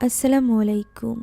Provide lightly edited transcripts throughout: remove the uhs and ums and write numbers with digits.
আসসালামু আলাইকুম।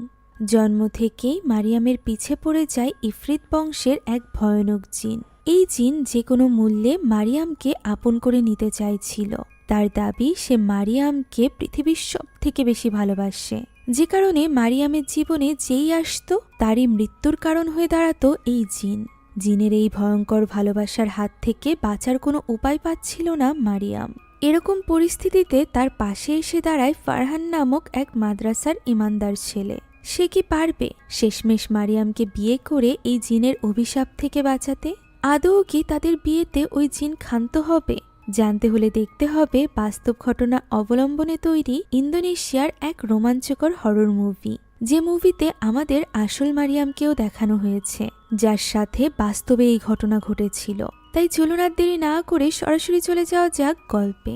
জন্ম থেকেই মারিয়ামের পিছে পড়ে যায় ইফরিত বংশের এক ভয়ানক জিন। এই জিন যে কোনো মূল্যে মারিয়ামকে আপন করে নিতে চাইছিল। তার দাবি সে মারিয়ামকে পৃথিবীর সব থেকে বেশি ভালোবাসে, যে কারণে মারিয়ামের জীবনে যেই আসতো তারই মৃত্যুর কারণ হয়ে দাঁড়াতো এই জিন। জিনের এই ভয়ঙ্কর ভালোবাসার হাত থেকে বাঁচার কোনো উপায় পাচ্ছিল না মারিয়াম। এরকম পরিস্থিতিতে তার পাশে এসে দাঁড়ায় ফারহান নামক এক মাদ্রাসার ইমানদার ছেলে। সে কি পারবে শেষমেশ মারিয়ামকে বিয়ে করে এই জিনের অভিশাপ থেকে বাঁচাতে? আদৌ কি তাদের বিয়েতে ওই জিন ক্ষান্ত হবে? জানতে হলে দেখতে হবে বাস্তব ঘটনা অবলম্বনে তৈরি ইন্দোনেশিয়ার এক রোমাঞ্চকর হরর মুভি, যে মুভিতে আমাদের আসল মারিয়ামকেও দেখানো হয়েছে, যার সাথে বাস্তবে এই ঘটনা ঘটেছিল। তাই চলুন আর দেরি না করে সরাসরি চলে যাওয়া যাক গল্পে।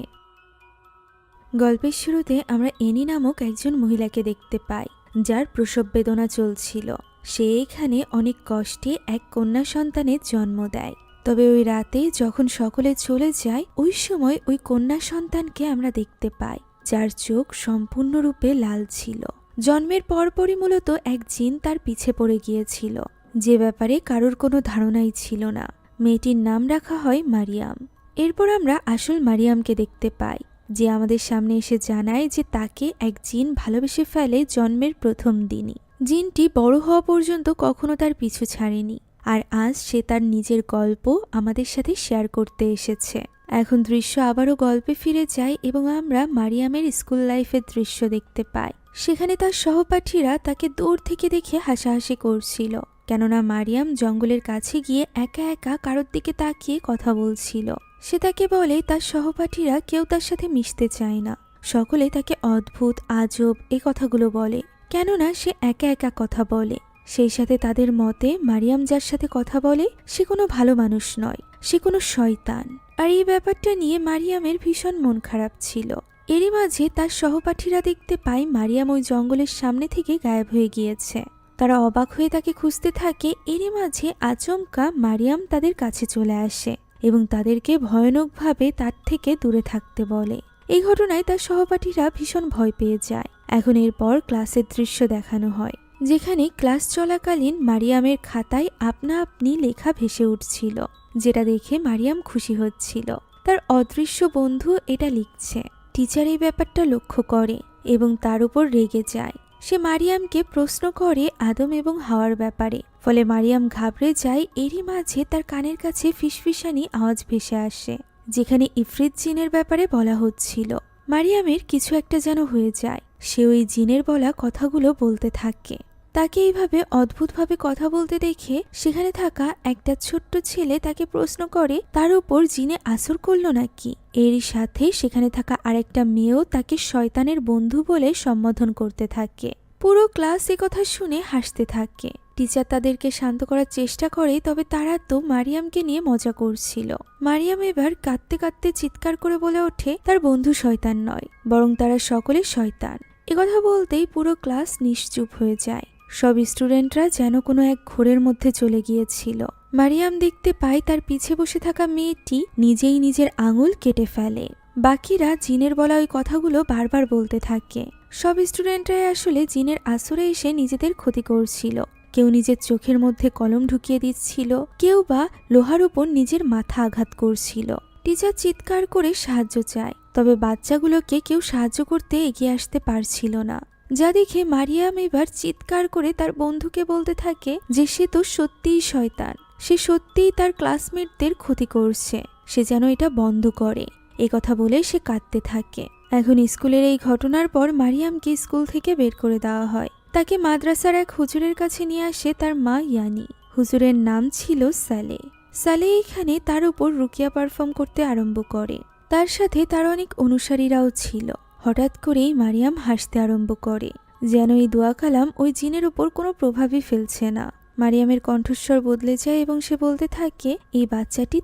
গল্পের শুরুতে আমরা এনি নামক একজন মহিলাকে দেখতে পাই, যার প্রসব বেদনা চলছিল। সে এখানে অনেক কষ্টে এক কন্যা সন্তানের জন্ম দেয়। তবে ওই রাতে যখন সকলে চলে যায়, ওই সময় ওই কন্যা সন্তানকে আমরা দেখতে পাই, যার চোখ সম্পূর্ণরূপে লাল ছিল। জন্মের পরপরই মূলত এক জিন তার পিছে পড়ে গিয়েছিল, যে ব্যাপারে কারোর কোনো ধারণাই ছিল না। মেয়েটির নাম রাখা হয় মারিয়াম। এরপর আমরা আসল মারিয়ামকে দেখতে পাই, যে আমাদের সামনে এসে জানায় যে তাকে এক জিন ভালোবেসে ফেলে জন্মের প্রথম দিনই। জিনটি বড় হওয়া পর্যন্ত কখনো তার পিছু ছাড়েনি, আর আজ সে তার নিজের গল্প আমাদের সাথে শেয়ার করতে এসেছে। এখন দৃশ্য আবারও গল্পে ফিরে যায় এবং আমরা মারিয়ামের স্কুল লাইফের দৃশ্য দেখতে পাই। সেখানে তার সহপাঠীরা তাকে দূর থেকে দেখে হাসাহাসি করছিল, কেননা মারিয়াম জঙ্গলের কাছে গিয়ে একা একা কারোর দিকে তাকিয়ে কথা বলছিল। সে তাকে বলে তার সহপাঠীরা কেউ তার সাথে মিশতে চায় না, সকলে তাকে অদ্ভুত আজব এই কথাগুলো বলে, কেননা সে একা একা কথা বলে। সেই সাথে তাদের মতে মারিয়াম যার সাথে কথা বলে সে কোনো ভালো মানুষ নয়, সে কোনো শয়তান। আর এই ব্যাপারটা নিয়ে মারিয়ামের ভীষণ মন খারাপ ছিল। এরই মাঝে তার সহপাঠীরা দেখতে পায় মারিয়াম ওই জঙ্গলের সামনে থেকে গায়েব হয়ে গিয়েছে। তারা অবাক হয়ে তাকে খুঁজতে থাকে। এরই মাঝে আচমকা মারিয়াম তাদের কাছে চলে আসে এবং তাদেরকে ভয়ানকভাবে তার থেকে দূরে থাকতে বলে। এই ঘটনায় তার সহপাঠীরা ভীষণ ভয় পেয়ে যায়। এখন এরপর ক্লাসের দৃশ্য দেখানো হয়, যেখানে ক্লাস চলাকালীন মারিয়ামের খাতায় আপনা আপনি লেখা ভেসে উঠছিল, যেটা দেখে মারিয়াম খুশি হচ্ছিল। তার অদৃশ্য বন্ধু এটা লিখছে। টিচার এই ব্যাপারটা লক্ষ্য করে এবং তার উপর রেগে যায়। সে মারিয়ামকে প্রশ্ন করে আদম এবং হাওয়ার ব্যাপারে, ফলে মারিয়াম ঘাবড়ে যায়। এরই মাঝে তার কানের কাছে ফিসফিসানি আওয়াজ ভেসে আসে, যেখানে ইফরিত জিনের ব্যাপারে বলা হচ্ছিল। মারিয়ামের কিছু একটা যেন হয়ে যায়। সে ওই জিনের বলা কথাগুলো বলতে থাকে। তাকে এইভাবে অদ্ভুতভাবে কথা বলতে দেখে সেখানে থাকা একটা ছোট্ট ছেলে তাকে প্রশ্ন করে তার উপর জিনে আসর করল নাকি। এরই সাথে সেখানে থাকা আরেকটা মেয়েও তাকে শয়তানের বন্ধু বলে সম্বোধন করতে থাকে। পুরো ক্লাস এ কথা শুনে হাসতে থাকে। টিচার তাদেরকে শান্ত করার চেষ্টা করে, তবে তারা তো মারিয়ামকে নিয়ে মজা করছিল। মারিয়াম এবার কাঁদতে কাঁদতে চিৎকার করে বলে ওঠে তার বন্ধু শয়তান নয়, বরং তারা সকলে শয়তান। একথা বলতেই পুরো ক্লাস নিশ্চুপ হয়ে যায়। সব স্টুডেন্টরা যেন কোনো এক ঘোরের মধ্যে চলে গিয়েছিল। মারিয়াম দেখতে পায় তার পিছে বসে থাকা মেয়েটি নিজেই নিজের আঙুল কেটে ফেলে। বাকিরা জিনের বলা ওই কথাগুলো বারবার বলতে থাকে। সব স্টুডেন্টরাই আসলে জিনের আসরে এসে নিজেদের ক্ষতি করছিল। কেউ নিজের চোখের মধ্যে কলম ঢুকিয়ে দিচ্ছিল, কেউ বা লোহার উপর নিজের মাথা আঘাত করছিল। টিচার চিৎকার করে সাহায্য চায়, তবে বাচ্চাগুলোকে কেউ সাহায্য করতে এগিয়ে আসতে পারছিল না। যা দেখে মারিয়াম এবার চিৎকার করে তার বন্ধুকে বলতে থাকে যে সে তো সত্যিই শয়তান, সে সত্যিই তার ক্লাসমেটদের ক্ষতি করছে, সে যেন এটা বন্ধ করে। কথা বলে সে কাঁদতে থাকে। এখন স্কুলের এই ঘটনার পর মারিয়ামকে স্কুল থেকে বের করে দেওয়া হয়। তাকে মাদ্রাসার এক হুজুরের কাছে নিয়ে আসে তার মা ইয়ানি। হুজুরের নাম ছিল সালে। সালে এখানে তার উপর রুকিয়া পারফর্ম করতে আরম্ভ করে। তার সাথে তার অনেক অনুসারীরাও ছিল। হঠাৎ করেই মারিয়াম হাসতে আরম্ভ করে, যেন এই দোয়া কালাম ওই জিনের উপর কোনো প্রভাবই ফেলছে না। মারিয়ামের কণ্ঠস্বর বদলে যায় এবং সে বলতে থাকে এই বাচ্চাটি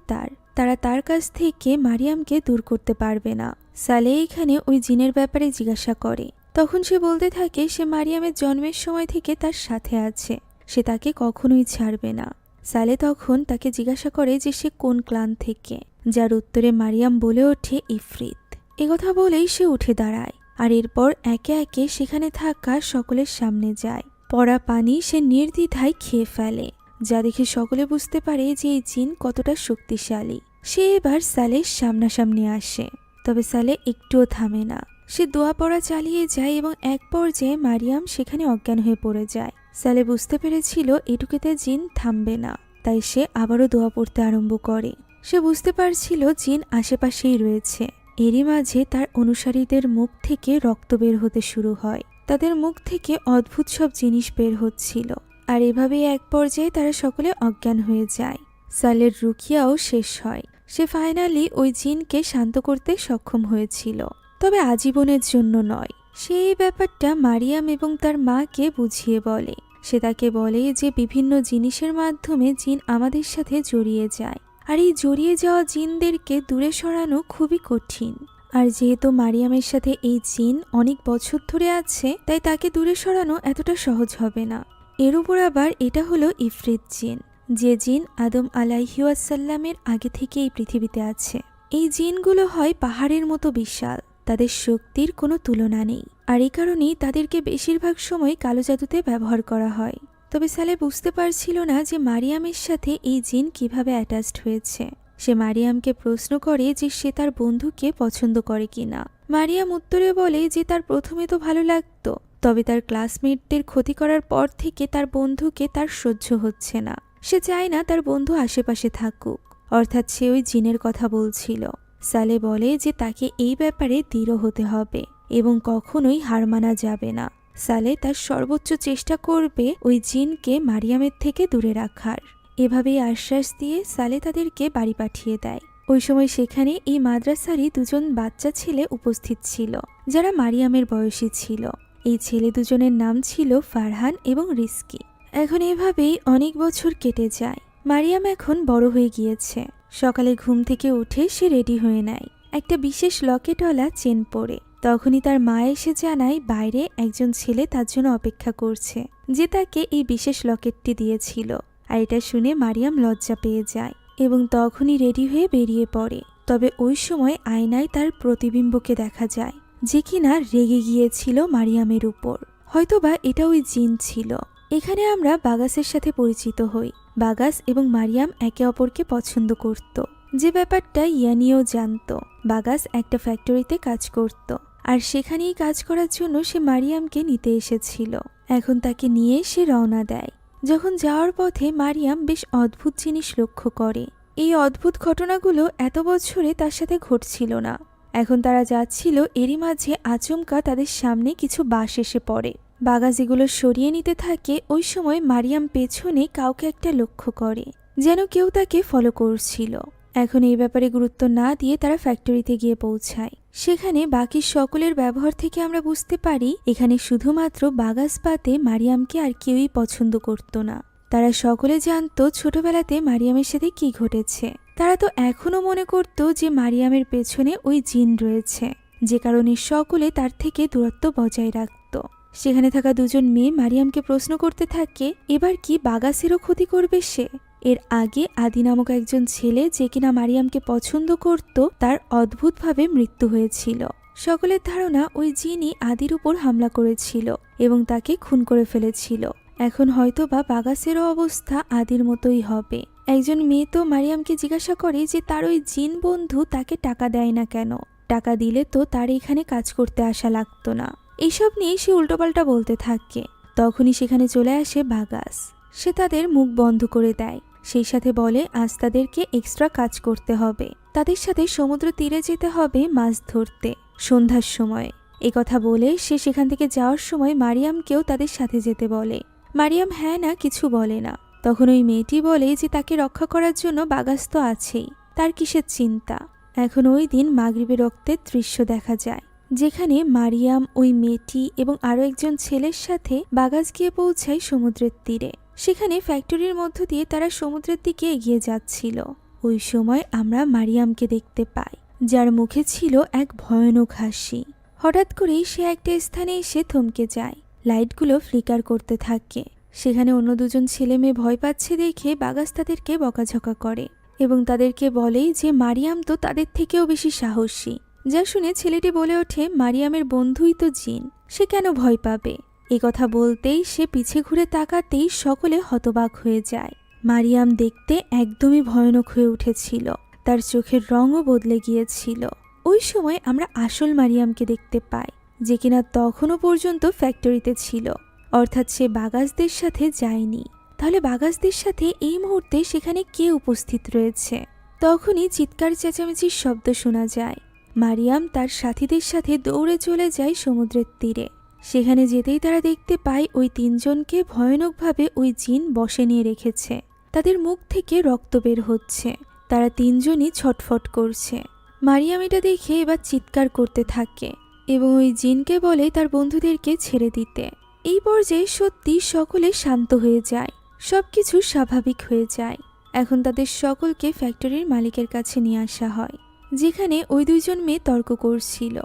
তারা তার কাছ থেকে মারিয়ামকে দূর করতে পারবে না। সালে এখানে ওই জিনের ব্যাপারে জিজ্ঞাসা করে। তখন সে বলতে থাকে সে মারিয়ামের জন্মের সময় থেকে তার সাথে আছে, সে তাকে কখনোই ছাড়বে না। সালে তখন তাকে জিজ্ঞাসা করে যে সে কোন ক্লান থেকে, যার উত্তরে মারিয়াম বলে ওঠে ইফরিত। একথা বলেই সে উঠে দাঁড়ায় আর এরপর একে একে সেখানে থাকা সকলের সামনে যায়। পড়া পানি সে নির্দ্বিধায় খেয়ে ফেলে, যা দেখে সকলে বুঝতে পারে যে এই জিন কতটা শক্তিশালী। সে এবার সালের সামনাসামনি আসে, তবে সালে একটুও থামে না। সে দোয়া পড়া চালিয়ে যায় এবং এক পর্যায়ে মারিয়াম সেখানে অজ্ঞান হয়ে পড়ে যায়। সালে বুঝতে পেরেছিল এটুকুতে জিন থামবে না, তাই সে আবারও দোয়া পড়তে আরম্ভ করে। সে বুঝতে পারছিল জিন আশেপাশেই রয়েছে। এরই মাঝে তার অনুসারীদের মুখ থেকে রক্ত বের হতে শুরু হয়। তাদের মুখ থেকে অদ্ভুত সব জিনিস বের হচ্ছিল, আর এভাবেই এক পর্যায়ে তারা সকলে অজ্ঞান হয়ে যায়। সালের রুকিয়াও শেষ হয়। সে ফাইনালি ওই জিনকে শান্ত করতে সক্ষম হয়েছিল, তবে আজীবনের জন্য নয়। সে এই ব্যাপারটা মারিয়াম এবং তার মাকে বুঝিয়ে বলে। সে তাকে বলে যে বিভিন্ন জিনিসের মাধ্যমে জিন আমাদের সাথে জড়িয়ে যায়, আর এই জড়িয়ে যাওয়া জিনদেরকে দূরে সরানো খুবই কঠিন। আর যেহেতু মারিয়ামের সাথে এই জিন অনেক বছর ধরে আছে, তাই তাকে দূরে সরানো এতটা সহজ হবে না। এর উপর আবার এটা হলো ইফরিত জিন, যে জিন আদম আলাইহিওয়াসাল্লামের আগে থেকে এই পৃথিবীতে আছে। এই জিনগুলো হয় পাহাড়ের মতো বিশাল, তাদের শক্তির কোনো তুলনা নেই, আর এই কারণেই তাদেরকে বেশিরভাগ সময় কালো জাদুতে ব্যবহার করা হয়। তবে সালে বুঝতে পারছিল না যে মারিয়ামের সাথে এই জিন কিভাবে অ্যাটাচড হয়েছে। সে মারিয়ামকে প্রশ্ন করে যে সে তার বন্ধুকে পছন্দ করে কিনা। মারিয়াম উত্তরে বলে যে তার প্রথমে তো ভালো লাগতো, তবে তার ক্লাসমেটদের ক্ষতি করার পর থেকে তার বন্ধুকে তার সহ্য হচ্ছে না। সে চায় না তার বন্ধু আশেপাশে থাকুক, অর্থাৎ সে ওই জিনের কথা বলছিল। সালে বলে যে তাকে এই ব্যাপারে দৃঢ় হতে হবে এবং কখনোই হার মানা যাবে না। সালে তার সর্বোচ্চ চেষ্টা করবে ওই জিনকে মারিয়ামের থেকে দূরে রাখার। এভাবেই আশ্বাস দিয়ে সালে তাদেরকে বাড়ি পাঠিয়ে দেয়। ওই সময় সেখানে এই মাদ্রাসারই দুজন বাচ্চা ছেলে উপস্থিত ছিল, যারা মারিয়ামের বয়সী ছিল। এই ছেলে দুজনের নাম ছিল ফারহান এবং রিস্কি। এখন এভাবেই অনেক বছর কেটে যায়। মারিয়াম এখন বড় হয়ে গিয়েছে। সকালে ঘুম থেকে উঠে সে রেডি হয়ে নেয়, একটা বিশেষ লকেটওয়ালা চেন পরে। তখনই তার মা এসে জানায় বাইরে একজন ছেলে তার জন্য অপেক্ষা করছে, যে তাকে এই বিশেষ লকেটটি দিয়েছিল। আর এটা শুনে মারিয়াম লজ্জা পেয়ে যায় এবং তখনই রেডি হয়ে বেরিয়ে পড়ে। তবে ওই সময় আয়নায় তার প্রতিবিম্বকে দেখা যায়, যে কিনা রেগে গিয়েছিল মারিয়ামের উপর। হয়তোবা এটা ওই জিন ছিল। এখানে আমরা বাগাসের সাথে পরিচিত হই। বাগাস এবং মারিয়াম একে অপরকে পছন্দ করত, যে ব্যাপারটা ইয়ানিও জানত। বাগাস একটা ফ্যাক্টরিতে কাজ করত, আর সেখানেই কাজ করার জন্য সে মারিয়ামকে নিতে এসেছিল। এখন তাকে নিয়ে সে রওনা দেয়। যখন যাওয়ার পথে মারিয়াম বেশ অদ্ভুত জিনিস লক্ষ্য করে। এই অদ্ভুত ঘটনাগুলো এত বছরে তার সাথে ঘটছিল না। এখন তারা যাচ্ছিল, এরই মাঝে আচমকা তাদের সামনে কিছু বাস এসে পড়ে। বাগাস এগুলো সরিয়ে নিতে থাকে। ওই সময় মারিয়াম পেছনে কাউকে একটা লক্ষ্য করে, যেন কেউ তাকে ফলো করছিল। এখন এই ব্যাপারে গুরুত্ব না দিয়ে তারা ফ্যাক্টরিতে গিয়ে পৌঁছায়। সেখানে বাকি সকলের ব্যবহার থেকে আমরা বুঝতে পারি এখানে শুধুমাত্র বাগাস বাদে মারিয়ামকে আর কেউই পছন্দ করত না। তারা সকলে জানতো ছোটবেলাতে মারিয়ামের সাথে কি ঘটেছে। তারা তো এখনো মনে করত যে মারিয়ামের পেছনে ওই জিন রয়েছে, যে কারণে সকলে তার থেকে দূরত্ব বজায় রাখত। সেখানে থাকা দুজন মেয়ে মারিয়ামকে প্রশ্ন করতে থাকে, এবার কি বাগাসেরও ক্ষতি করবে সে? এর আগে আদি নামক একজন ছেলে, যে কিনা মারিয়ামকে পছন্দ করত, তার অদ্ভুতভাবে মৃত্যু হয়েছিল। সকলের ধারণা ওই জিনই আদির উপর হামলা করেছিল এবং তাকে খুন করে ফেলেছিল। এখন হয়তো বা বাগাসেরও অবস্থা আদির মতোই হবে। একজন মেয়ে তো মারিয়ামকে জিজ্ঞাসা করে যে তার ওই জিন বন্ধু তাকে টাকা দেয় না কেন, টাকা দিলে তো তার এখানে কাজ করতে আসা লাগতো না। এইসব নিয়ে সে উল্টোপাল্টা বলতে থাকে। তখনই সেখানে চলে আসে বাগাস। সে তাদের মুখ বন্ধ করে দেয়। সেই সাথে বলে আজ তাদেরকে এক্সট্রা কাজ করতে হবে। তাদের সাথে সমুদ্র তীরে যেতে হবে মাছ ধরতে সন্ধ্যার সময়। এই কথা বলে সে সেখান থেকে যাওয়ার সময় মারিয়ামকেও তাদের সাথে যেতে বলে। মারিয়াম হ্যাঁ না কিছু বলে না। তখন ওই মেয়েটি বলে যে তাকে রক্ষা করার জন্য বাগাস তো আছেই, তার কিসের চিন্তা। এখন ওই দিন মাগরিবের রক্তের দৃশ্য দেখা যায়, যেখানে মারিয়াম, ওই মেয়েটি এবং আরও একজন ছেলের সাথে বাগাস গিয়ে পৌঁছায় সমুদ্রের তীরে। সেখানে ফ্যাক্টরির মধ্য দিয়ে তারা সমুদ্রের দিকে এগিয়ে যাচ্ছিল। ওই সময় আমরা মারিয়ামকে দেখতে পাই, যার মুখে ছিল এক ভয়ানক হাসি। হঠাৎ করেই সে একটা স্থানে এসে থমকে যায়। লাইটগুলো ফ্লিকার করতে থাকে। সেখানে অন্য দুজন ছেলে মেয়ে ভয় পাচ্ছে দেখে বাগাস তাদেরকে বকাঝকা করে এবং তাদেরকে বলে যে মারিয়াম তো তাদের থেকেও বেশি সাহসী। যা শুনে ছেলেটি বলে ওঠে, মারিয়ামের বন্ধুই তো জিন, সে কেন ভয় পাবে? এ কথা বলতেই সে পিছে ঘুরে তাকাতেই সকলে হতবাক হয়ে যায়। মারিয়াম দেখতে একদমই ভয়ানক হয়ে উঠেছিল, তার চোখের রঙও বদলে গিয়েছিল। ওই সময় আমরা আসল মারিয়ামকে দেখতে পাই, যে কিনা তখনও পর্যন্ত ফ্যাক্টরিতে ছিল, অর্থাৎ সে বাগাসদের সাথে যায়নি। তাহলে বাগাসদের সাথে এই মুহূর্তে সেখানে কে উপস্থিত রয়েছে? তখনই চিৎকার চেঁচামেচির শব্দ শোনা যায়। মারিয়াম তার সাথীদের সাথে দৌড়ে চলে যায় সমুদ্রের তীরে। সেখানে যেতেই তারা দেখতে পায় ওই তিনজনকে ভয়ানকভাবে ওই জিন বশে নিয়ে রেখেছে। তাদের মুখ থেকে রক্ত বের হচ্ছে, তারা তিনজনই ছটফট করছে। মারিয়াম এটা দেখে এবার চিৎকার করতে থাকে এবং ওই জিনকে বলে তার বন্ধুদেরকে ছেড়ে দিতে। এই পর্যায়ে সত্যি সকলে শান্ত হয়ে যায়, সবকিছু স্বাভাবিক হয়ে যায়। এখন তাদের সকলকে ফ্যাক্টরির মালিকের কাছে নিয়ে আসা হয়, যেখানে ওই দুইজন মেয়ে তর্ক করছিল।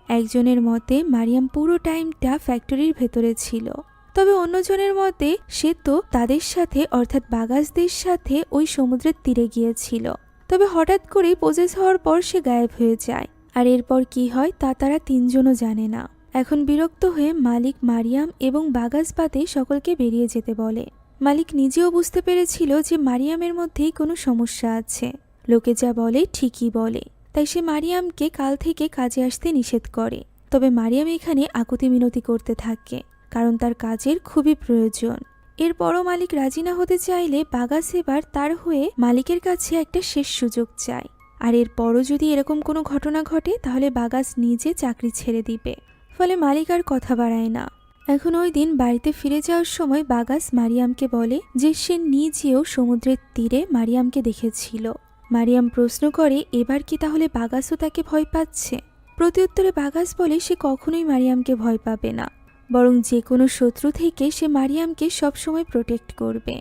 একজনের মতে মারিয়াম পুরো টাইমটা ফ্যাক্টরির ভেতরে ছিল, তবে অন্যজনের মতে সে তো তাদের সাথে অর্থাৎ বাগাসদের সাথে ওই সমুদ্রের তীরে গিয়েছিল, তবে হঠাৎ করেই পজেস হওয়ার পর সে গায়েব হয়ে যায়। আর এরপর কি হয় তা তারা তিনজনও জানে না। এখন বিরক্ত হয়ে মালিক মারিয়াম এবং বাগাস বাদে সকলকে বেরিয়ে যেতে বলে। মালিক নিজেও বুঝতে পেরেছিল যে মারিয়ামের মধ্যেই কোনো সমস্যা আছে, লোকে যা বলে ঠিকই বলে, তাই সে মারিয়ামকে কাল থেকে কাজে আসতে নিষেধ করে। তবে মারিয়াম এখানে আকুতি মিনতি করতে থাকে, কারণ তার কাজের খুবই প্রয়োজন। এরপরও মালিক রাজি না হতে চাইলে বাগাস এবার তার হয়ে মালিকের কাছে একটা শেষ সুযোগ চায়। আর এরপরও যদি এরকম কোনো ঘটনা ঘটে তাহলে বাগাস নিজে চাকরি ছেড়ে দিবে। ফলে মালিক আর কথা বাড়ায় না। এখন ওই দিন বাড়িতে ফিরে যাওয়ার সময় বাগাস মারিয়ামকে বলে যে সে নিজেও সমুদ্রের তীরে মারিয়ামকে দেখেছিল। মারিয়াম প্রশ্ন করে এবার কি তাহলে বাগাসও তাকে ভয় পাচ্ছে? প্রত্যুত্তরে বাগাস বলে সে কখনোই মারিয়ামকে ভয় পাবে না, বরং যে কোনো শত্রু থেকে সে মারিয়ামকে সবসময় প্রোটেক্ট করবে।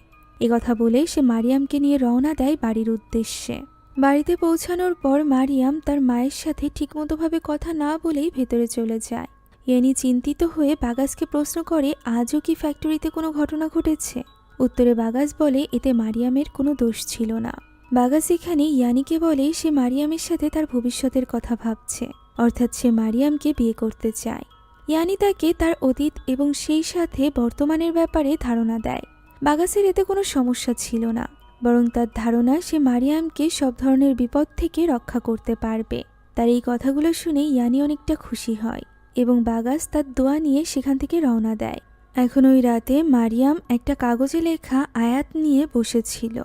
কথা বলে সে মারিয়ামকে নিয়ে রওনা দেয় বাড়ির উদ্দেশ্যে। বাড়িতে পৌঁছানোর পর মারিয়াম তার মায়ের সাথে ঠিকমতোভাবে কথা না বলেই ভেতরে চলে যায়। ইয়ানি চিন্তিত হয়ে বাগাসকে প্রশ্ন করে আজও কি ফ্যাক্টরিতে কোনো ঘটনা ঘটেছে? উত্তরে বাগাস বলে এতে মারিয়ামের কোনো দোষ ছিল না। বাগাস এখানে ইয়ানিকে বলে সে মারিয়ামের সাথে তার ভবিষ্যতের কথা ভাবছে, অর্থাৎ সে মারিয়ামকে বিয়ে করতে চায়। ইয়ানি তাকে তার অতীত এবং সেই সাথে বর্তমানের ব্যাপারে ধারণা দেয়। বাগাসের এতে কোনো সমস্যা ছিল না, বরং তার ধারণা সে মারিয়ামকে সব ধরনের বিপদ থেকে রক্ষা করতে পারবে। তার এই কথাগুলো শুনে ইয়ানি অনেকটা খুশি হয় এবং বাগাস তার দোয়া নিয়ে সেখান থেকে রওনা দেয়। এখন ওই রাতে মারিয়াম একটা কাগজে লেখা আয়াত নিয়ে বসেছিল।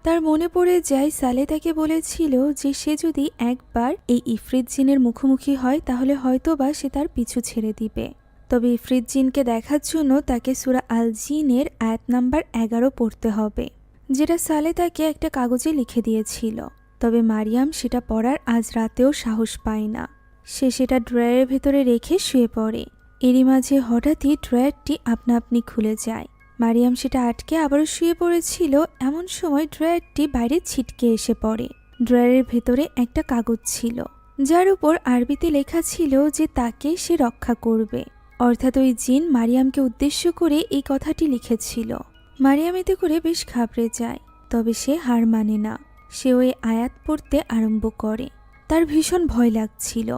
তার মনে পড়ে যায় সালে তাকে বলেছিল যে সে যদি একবার এই ইফরিত জিনের মুখোমুখি হয় তাহলে হয়তোবা সে তার পিছু ছেড়ে দিবে। তবে ইফরিত জিনকে দেখার জন্য তাকে সূরা আল জিনের আয়াত নাম্বার 11 পড়তে হবে, যেটা সালে তাকে একটা কাগজে লিখে দিয়েছিল। তবে মারিয়াম সেটা পড়ার আজ রাতেও সাহস পায় না। সে সেটা ড্রয়ারের ভেতরে রেখে শুয়ে পড়ে। এরই মাঝে হঠাৎই ড্রয়ারটি আপনা আপনি খুলে যায়। মারিয়াম সেটা আটকে আবারও শুয়ে পড়েছিল, এমন সময় ড্রয়ারটি বাইরে ছিটকে এসে পড়ে। ড্রয়ারের ভেতরে একটা কাগজ ছিল, যার উপর আরবিতে লেখা ছিল যে তাকে সে রক্ষা করবে, অর্থাৎ ওই জিন মারিয়ামকে উদ্দেশ্য করে এই কথাটি লিখেছিল। মারিয়াম এতে করে বেশ ঘাবড়ে যায়, তবে সে হার মানে না। সে ওই আয়াত পড়তে আরম্ভ করে। তার ভীষণ ভয় লাগছিল।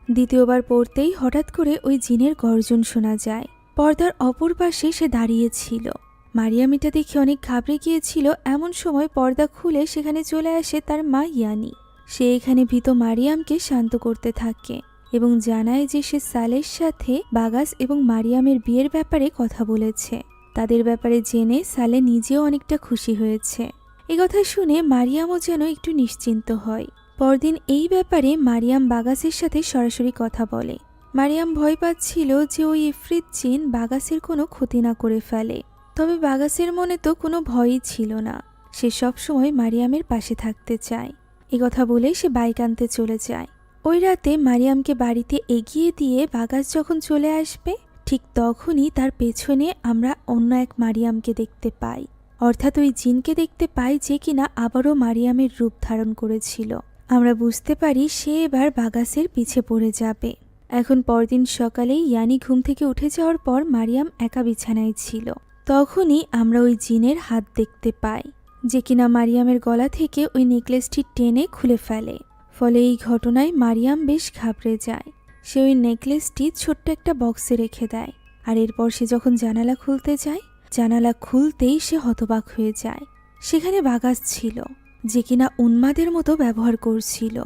দ্বিতীয়বার পড়তেই হঠাৎ করে ওই জিনের গর্জন শোনা যায়। পর্দার অপর পাশে সে দাঁড়িয়েছিল। মারিয়াম এটা দেখে অনেক ঘাবড়ে গিয়েছিল। এমন সময় পর্দা খুলে সেখানে চলে আসে তার মা ইয়ানি। সে এখানে ভীত মারিয়ামকে শান্ত করতে থাকে এবং জানায় যে সে সালের সাথে বাগাস এবং মারিয়ামের বিয়ের ব্যাপারে কথা বলেছে। তাদের ব্যাপারে জেনে সালে নিজেও অনেকটা খুশি হয়েছে। এই কথা শুনে মারিয়ামও যেন একটু নিশ্চিন্ত হয়। পরদিন এই ব্যাপারে মারিয়াম বাগাসের সাথে সরাসরি কথা বলে। মারিয়াম ভয় পাচ্ছিল যে ওই ইফরিত জিন বাগাসের কোনো ক্ষতি না করে ফেলে। তবে বাগাসের মনে তো কোনো ভয়ই ছিল না। সে সবসময় মারিয়ামের পাশে থাকতে চায়। কথা বলে সে বাইক আনতে চলে যায়। ওই রাতে মারিয়ামকে বাড়িতে এগিয়ে দিয়ে বাগাস যখন চলে আসবে, ঠিক তখনই তার পেছনে আমরা অন্য এক মারিয়ামকে দেখতে পাই, অর্থাৎ ওই জিনকে দেখতে পাই যে কিনা আবারও মারিয়ামের রূপ ধারণ করেছিল। আমরা বুঝতে পারি সে এবার বাগাসের পিছে পড়ে যাবে। এখন পরদিন সকালেই ইয়ানি ঘুম থেকে উঠে যাওয়ার পর মারিয়াম একা বিছানায় ছিল। তখনই আমরা ওই জিনের হাত দেখতে পাই, যে কিনা মারিয়ামের গলা থেকে ওই নেকলেসটি টেনে খুলে ফেলে। ফলে এই ঘটনায় মারিয়াম বেশ ঘাবড়ে যায়। সে ওই নেকলেসটি ছোট্ট একটা বক্সে রেখে দেয়। আর এরপর সে যখন জানালা খুলতে যায়, জানালা খুলতেই সে হতবাক হয়ে যায়। সেখানে বাগাস ছিল, যে কিনা উন্মাদের মতো ব্যবহার করছিল।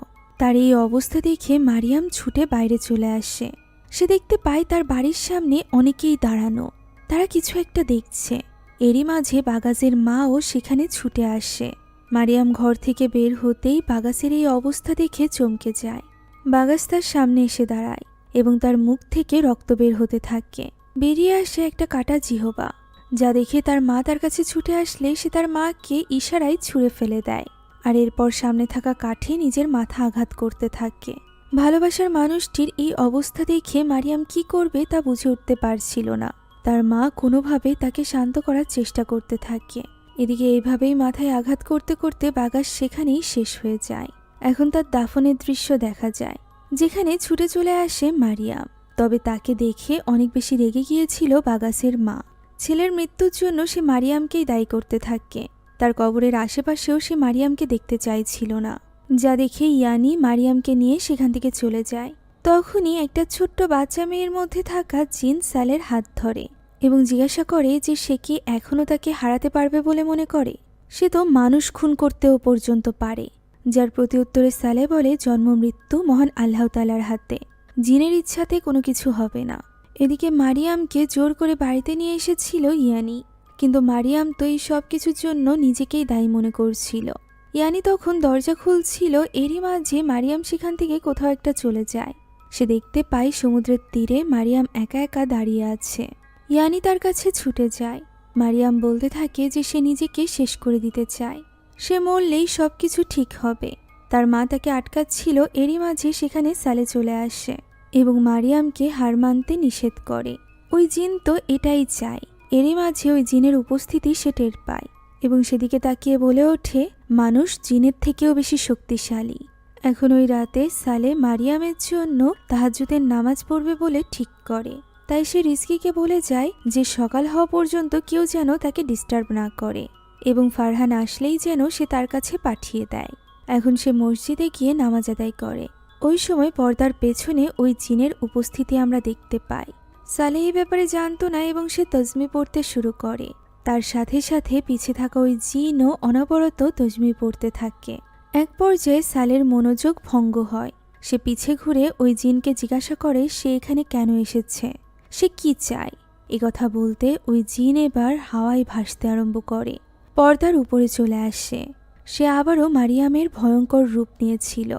তার এই অবস্থা দেখে মারিয়াম ছুটে বাইরে চলে আসে। সে দেখতে পায় তার বাড়ির সামনে অনেকেই দাঁড়ানো, তারা কিছু একটা দেখছে। এরই মাঝে বাগাসের মাও সেখানে ছুটে আসে। মারিয়াম ঘর থেকে বের হতেই বাগাসের এই অবস্থা দেখে চমকে যায়। বাগাস তার সামনে এসে দাঁড়ায় এবং তার মুখ থেকে রক্ত বের হতে থাকে। বেরিয়ে আসে একটা কাটা জিহবা, যা দেখে তার মা তার কাছে ছুটে আসলে সে তার মাকে ইশারায় ছুঁড়ে ফেলে দেয়। আর এরপর সামনে থাকা কাঠে নিজের মাথা আঘাত করতে থাকে। ভালোবাসার মানুষটির এই অবস্থা দেখে মারিয়াম কি করবে তা বুঝে উঠতে পারছিল না। তার মা কোনোভাবে তাকে শান্ত করার চেষ্টা করতে থাকে। এদিকে এইভাবেই মাথায় আঘাত করতে করতে বাগাস সেখানেই শেষ হয়ে যায়। এখন তার দাফনের দৃশ্য দেখা যায়, যেখানে ছুটে চলে আসে মারিয়াম। তবে তাকে দেখে অনেক বেশি রেগে গিয়েছিল বাগাসের মা। ছেলের মৃত্যুর জন্য সে মারিয়ামকেই দায়ী করতে থাকে। তার কবরের আশেপাশেও সে মারিয়ামকে দেখতে চাইছিল না, যা দেখে ইয়ানি মারিয়ামকে নিয়ে সেখান থেকে চলে যায়। তখনই একটা ছোট্ট বাচ্চা মেয়ের মধ্যে থাকা জিন সালের হাত ধরে এবং জিজ্ঞাসা করে যে সে কি এখনও তাকে হারাতে পারবে বলে মনে করে। সে তো মানুষ খুন করতেও পর্যন্ত পারে। যার প্রতি উত্তরে সালে বলে জন্ম মৃত্যু মহান আল্লাহ তাআলার হাতে, জিনের ইচ্ছাতে কোনো কিছু হবে না। এদিকে মারিয়ামকে জোর করে বাড়িতে নিয়ে এসেছিল ইয়ানি, কিন্তু মারিয়াম তো এই সব কিছুর জন্য নিজেকেই দায়ী মনে করছিল। ইয়ানি তখন দরজা খুলছিল, এরই মাঝে মারিয়াম সেখান থেকে কোথাও একটা চলে যায়। সে দেখতে পায় সমুদ্রের তীরে মারিয়াম একা একা দাঁড়িয়ে আছে। ইয়ানি তার কাছে ছুটে যায়। মারিয়াম বলতে থাকে যে সে নিজেকে শেষ করে দিতে চায়, সে মরলেই সব কিছু ঠিক হবে। তার মা তাকে আটকাচ্ছিল, এরই মাঝে সেখানে সালে চলে আসে এবং মারিয়ামকে হার মানতে নিষেধ করে। ওই জিন তো এটাই চায়। এরই মাঝে ওই জিনের উপস্থিতি সে টের পায় এবং সেদিকে তাকিয়ে বলে ওঠে, মানুষ জিনের থেকেও বেশি শক্তিশালী। এখন ওই রাতে সালে মারিয়ামের জন্য তাহাজ্জুদের নামাজ পড়বে বলে ঠিক করে। তাই সে রিজকিকে বলে যায় যে সকাল হওয়া পর্যন্ত কেউ যেন তাকে ডিস্টার্ব না করে এবং ফারহান আসলেই যেন সে তার কাছে পাঠিয়ে দেয়। এখন সে মসজিদে গিয়ে নামাজ আদায় করে। ওই সময় পর্দার পেছনে ওই জিনের উপস্থিতি আমরা দেখতে পাই। সালে এই ব্যাপারে জানতো না এবং সে তজমি পড়তে শুরু করে। তার সাথে সাথে পিছে থাকা ওই জিনও অনবরত তজমি পড়তে থাকে। এক পর্যায়ে সালের মনোযোগ ভঙ্গ হয়। সে পিছে ঘুরে ওই জিনকে জিজ্ঞাসা করে সে এখানে কেন এসেছে, সে কি চায়। কথা বলতে ওই জিন এবার হাওয়ায় ভাসতে আরম্ভ করে, পর্দার উপরে চলে আসে। সে আবারও মারিয়ামের ভয়ঙ্কর রূপ নিয়েছিল,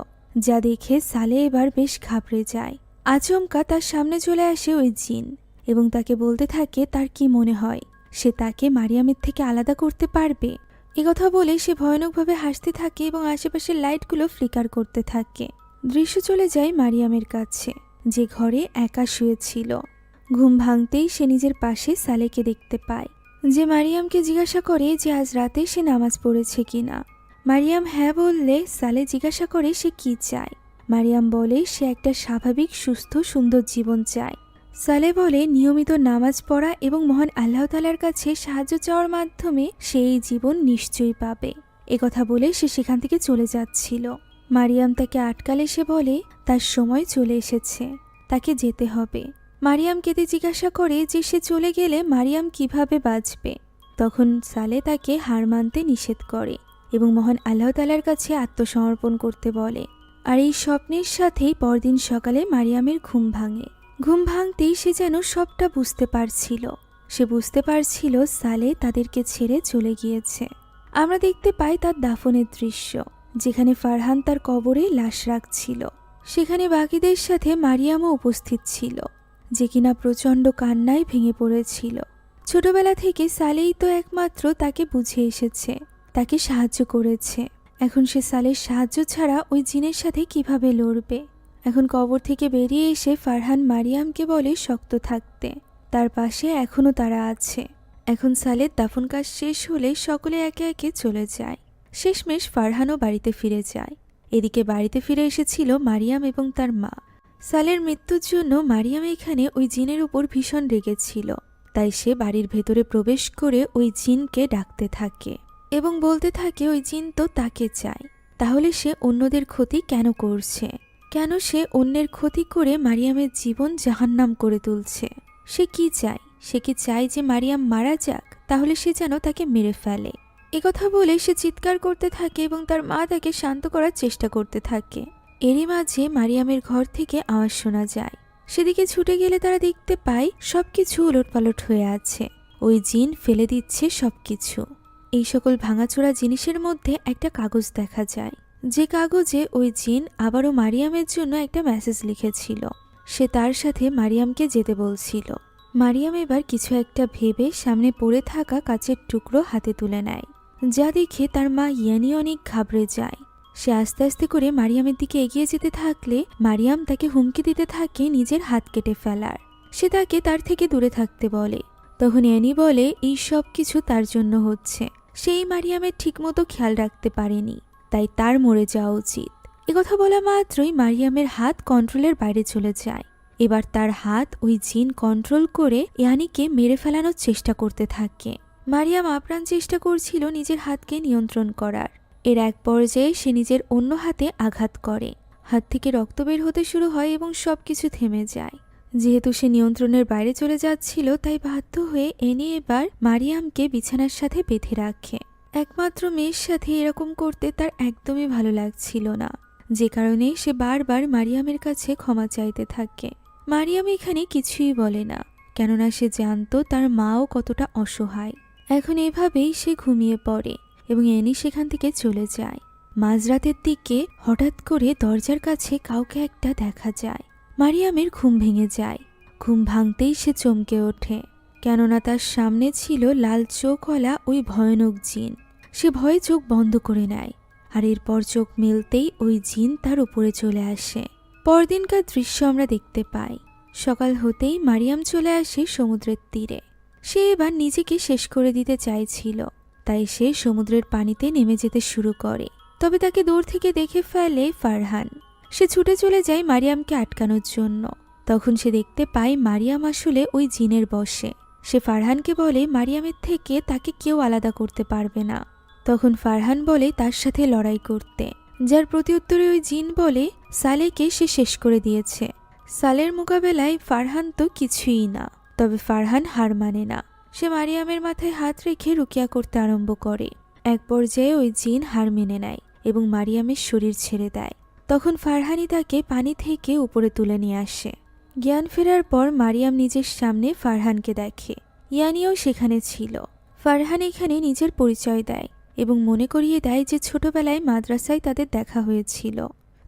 যা দেখে সালে এবার বেশ ঘাবড়ে যায়। আচমকা তার সামনে চলে আসে ওই জিন এবং তাকে বলতে থাকে তার কি মনে হয় সে তাকে মারিয়ামের থেকে আলাদা করতে পারবে। কথা বলে সে ভয়ানকভাবে হাসতে থাকে এবং আশেপাশের লাইটগুলো ফ্লিকার করতে থাকে। দৃশ্য চলে যায় মারিয়ামের কাছে, যে ঘরে একা শুয়েছিল। ঘুম ভাঙতেই সে নিজের পাশে সালেকে দেখতে পায়, যে মারিয়ামকে জিজ্ঞাসা করে যে আজ রাতে সে নামাজ পড়েছে কিনা। মারিয়াম হ্যাঁ বললে সালে জিজ্ঞাসা করে সে কি চায়। মারিয়াম বলে সে একটা স্বাভাবিক সুস্থ সুন্দর জীবন চায়। সালে বলে নিয়মিত নামাজ পড়া এবং মহান আল্লাহ তাআলার কাছে সাহায্য চাওয়ার মাধ্যমে সে এই জীবন নিশ্চয়ই পাবে। কথা বলে সে সেখান থেকে চলে যাচ্ছিল। মারিয়াম তাকে আটকালে সে বলে তার সময় চলে এসেছে, তাকে যেতে হবে। মারিয়াম কেঁদে জিজ্ঞাসা করে যে সে চলে গেলে মারিয়াম কিভাবে বাঁচবে। তখন সালে তাকে হার মানতে নিষেধ করে এবং মহান আল্লাহ তাআলার কাছে আত্মসমর্পণ করতে বলে। আর এই স্বপ্নের সাথেই পরদিন সকালে মারিয়ামের ঘুম ভাঙে। ঘুম ভাঙতেই সে যেন সবটা বুঝতে পারছিল। সে বুঝতে পারছিল সালে তাদেরকে ছেড়ে চলে গিয়েছে। আমরা দেখতে পাই তার দাফনের দৃশ্য, যেখানে ফারহান তার কবরে লাশ রাখছিল। সেখানে বাকিদের সাথে মারিয়ামও উপস্থিত ছিল, যে কিনা প্রচণ্ড কান্নায় ভেঙে পড়েছিল। ছোটবেলা থেকে সালেই তো একমাত্র তাকে বুঝে এসেছে, তাকে সাহায্য করেছে। এখন সে সালের সাহায্য ছাড়া ওই জিনের সাথে কিভাবে লড়বে। এখন কবর থেকে বেরিয়ে এসে ফারহান মারিয়ামকে বলে শক্ত থাকতে। তার পাশে এখনও তারা আছে। এখন সালের দাফন কাজ শেষ হলে সকলে একে একে চলে যায়। শেষমেশ ফারহানও বাড়িতে ফিরে যায়। এদিকে বাড়িতে ফিরে এসেছিল মারিয়াম এবং তার মা। সালের মৃত্যুর জন্য মারিয়াম এখানে ওই জিনের উপর ভীষণ রেগেছিল। তাই সে বাড়ির ভেতরে প্রবেশ করে ওই জিনকে ডাকতে থাকে এবং বলতে থাকে ওই জিন তো তাকে চায়, তাহলে সে অন্যদের ক্ষতি কেন করছে? কেন সে অন্যের ক্ষতি করে মারিয়ামের জীবন জাহান্নাম করে তুলছে? সে কি চায়? সে কি চায় যে মারিয়াম মারা যাক? তাহলে সে যেন তাকে মেরে ফেলে। একথা বলে সে চিৎকার করতে থাকে এবং তার মা তাকে শান্ত করার চেষ্টা করতে থাকে। এরই মাঝে মারিয়ামের ঘর থেকে আওয়াজ শোনা যায়। সেদিকে ছুটে গেলে তারা দেখতে পায় সবকিছু উলটপালট হয়ে আছে। ওই জিন ফেলে দিচ্ছে সবকিছু। এই সকল ভাঙাচোরা জিনিসের মধ্যে একটা কাগজ দেখা যায়, যে কাগজে ওই জিন আবারও মারিয়ামের জন্য একটা মেসেজ লিখেছিল। সে তার সাথে মারিয়ামকে যেতে বলছিল। মারিয়াম এবার কিছু একটা ভেবে সামনে পড়ে থাকা কাচের টুকরো হাতে তুলে নেয়, যা দেখে তার মা ইয়ানি অনেক ঘাবড়ে যায়। সে আস্তে আস্তে করে মারিয়ামের দিকে এগিয়ে যেতে থাকলে মারিয়াম তাকে হুমকি দিতে থাকে নিজের হাত কেটে ফেলার। সে তাকে তার থেকে দূরে থাকতে বলে। তখন ইয়ানি বলে এই সব কিছু তার জন্য হচ্ছে। সেই মারিয়ামের ঠিকমতো খেয়াল রাখতে পারেনি, তাই তার মরে যাওয়া উচিত। একথা বলা মাত্রই মারিয়ামের হাত কন্ট্রোলের বাইরে চলে যায়। এবার তার হাত ওই জিন কন্ট্রোল করে ইয়ানিকে মেরে ফেলানোর চেষ্টা করতে থাকে। মারিয়াম আপ্রাণ চেষ্টা করছিল নিজের হাতকে নিয়ন্ত্রণ করার। এর এক পর্যায়ে সে নিজের অন্য হাতে আঘাত করে। হাত থেকে রক্ত বের হতে শুরু হয় এবং সবকিছু থেমে যায়। যেহেতু সে নিয়ন্ত্রণের বাইরে চলে যাচ্ছিল, তাই বাধ্য হয়ে এনি এবার মারিয়ামকে বিছানার সাথে বেঁধে রাখে। একমাত্র মেয়ের সাথে এরকম করতে তার একদমই ভালো লাগছিল না, যে কারণে সে বারবার মারিয়ামের কাছে ক্ষমা চাইতে থাকে। মারিয়াম এখানে কিছুই বলে না, কেননা সে জানতো তার মাও কতটা অসহায়। এখন এভাবেই সে ঘুমিয়ে পড়ে এবং এনি সেখান থেকে চলে যায়। মাঝরাতের দিকে হঠাৎ করে দরজার কাছে কাউকে একটা দেখা যায়। মারিয়ামের ঘুম ভেঙে যায়। ঘুম ভাঙতেই সে চমকে ওঠে, কেননা তার সামনে ছিল লাল চোখওয়ালা ওই ভয়ানক জিন। সে ভয়ে চোখ বন্ধ করে নেয়, আর এরপর চোখ মেলতেই ওই জিন তার উপরে চলে আসে। পরদিনকার দৃশ্য আমরা দেখতে পাই। সকাল হতেই মারিয়াম চলে আসে সমুদ্রের তীরে। সে এবার নিজেকে শেষ করে দিতে চাইছিল, তাই সে সমুদ্রের পানিতে নেমে যেতে শুরু করে। তবে তাকে দূর থেকে দেখে ফেলে ফারহান। সে ছুটে চলে যায় মারিয়ামকে আটকানোর জন্য। তখন সে দেখতে পায় মারিয়াম আসলে ওই জিনের বশে। সে ফারহানকে বলে মারিয়ামের থেকে তাকে কেউ আলাদা করতে পারবে না। তখন ফারহান বলে তার সাথে লড়াই করতে, যার প্রত্যুত্তরে ওই জিন বলে সালেকে সে শেষ করে দিয়েছে। সালের মোকাবেলায় ফারহান তো কিছুই না। তবে ফারহান হার মানে না। সে মারিয়ামের মাথায় হাত রেখে রুকিয়া করতে আরম্ভ করে। এক পর্যায়ে ওই জিন হার মেনে নেয় এবং মারিয়ামের শরীর ছেড়ে দেয়। তখন ফারহানি তাকে পানি থেকে উপরে তুলে নিয়ে আসে। জ্ঞান ফেরার পর মারিয়াম নিজের সামনে ফারহানকে দেখে। ইয়ানিও সেখানে ছিল। ফারহান এখানে নিজের পরিচয় দেয় এবং মনে করিয়ে দেয় যে ছোটবেলায় মাদ্রাসায় তাদের দেখা হয়েছিল।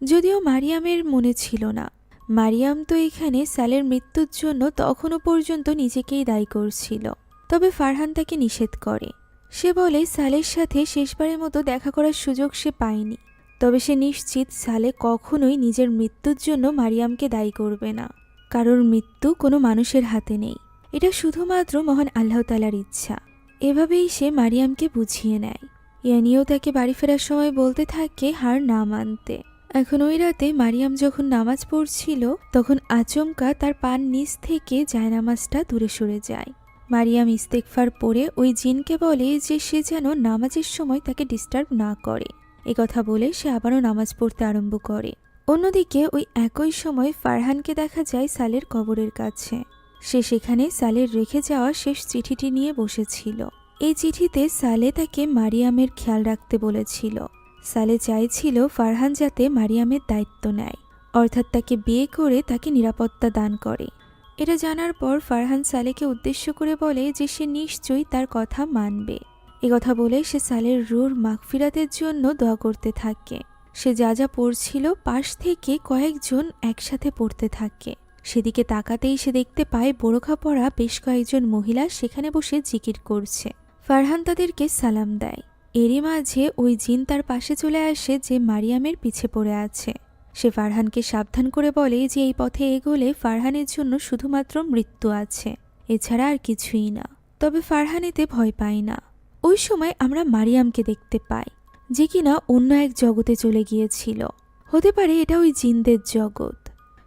যদিও মারিয়ামের মনে ছিল না। মারিয়াম তো এখানে সালের মৃত্যুর জন্য তখনও পর্যন্ত নিজেকেই দায়ী করছিল। তবে ফারহান তাকে নিষেধ করে। সে বলে সালের সাথে শেষবারের মতো দেখা করার সুযোগ সে পায়নি। তবে সে নিশ্চিত সালে কখনোই নিজের মৃত্যুর জন্য মারিয়ামকে দায়ী করবে না। কারোর মৃত্যু কোনো মানুষের হাতে নেই, এটা শুধুমাত্র মহান আল্লাহ তাআলার ইচ্ছা। এভাবেই সে মারিয়ামকে বুঝিয়ে নেয়। ইয়ানিও তাকে বাড়ি ফেরার সময় বলতে থাকে হার না মানতে। এখন ওই রাতে মারিয়াম যখন নামাজ পড়ছিল, তখন আচমকা তার পান নিচ থেকে জায়নামাজটা দূরে সরে যায়। মারিয়াম ইস্তেগফার পড়ে ওই জিনকে বলে যে সে যেন নামাজের সময় তাকে ডিস্টার্ব না করে। একথা বলে সে আবারও নামাজ পড়তে আরম্ভ করে। অন্যদিকে ওই একই সময় ফারহানকে দেখা যায় সালের কবরের কাছে। সে সেখানে সালের রেখে যাওয়া শেষ চিঠিটি নিয়ে বসেছিল। এই চিঠিতে সালে তাকে মারিয়ামের খেয়াল রাখতে বলেছিল। সালে চাইছিল ফারহান যাতে মারিয়ামের দায়িত্ব নেয়, অর্থাৎ তাকে বিয়ে করে তাকে নিরাপত্তা দান করে। এটা জানার পর ফারহান সালেকে উদ্দেশ্য করে বলে যে সে নিশ্চয়ই তার কথা মানবে। একথা বলে সে সালের রূর মাগফিরাতের জন্য দোয়া করতে থাকে। সে যা যা পড়ছিল পাশ থেকে কয়েকজন একসাথে পড়তে থাকে। সেদিকে তাকাতেই সে দেখতে পায় বোরখা পরা বেশ কয়েকজন মহিলা সেখানে বসে জিকির করছে। ফারহান তাদেরকে সালাম দেয়। এরই মাঝে ওই জিন তার পাশে চলে আসে যে মারিয়ামের পিছে পড়ে আছে। সে ফারহানকে সাবধান করে বলে যে এই পথে এগোলে ফারহানের জন্য শুধুমাত্র মৃত্যু আছে, এছাড়া আর কিছুই না। তবে ফারহান এতে ভয় পায় না। ওই সময় আমরা মারিয়ামকে দেখতে পাই, যে কিনা অন্য এক জগতে চলে গিয়েছিল। হতে পারে এটা ওই জিনদের জগৎ।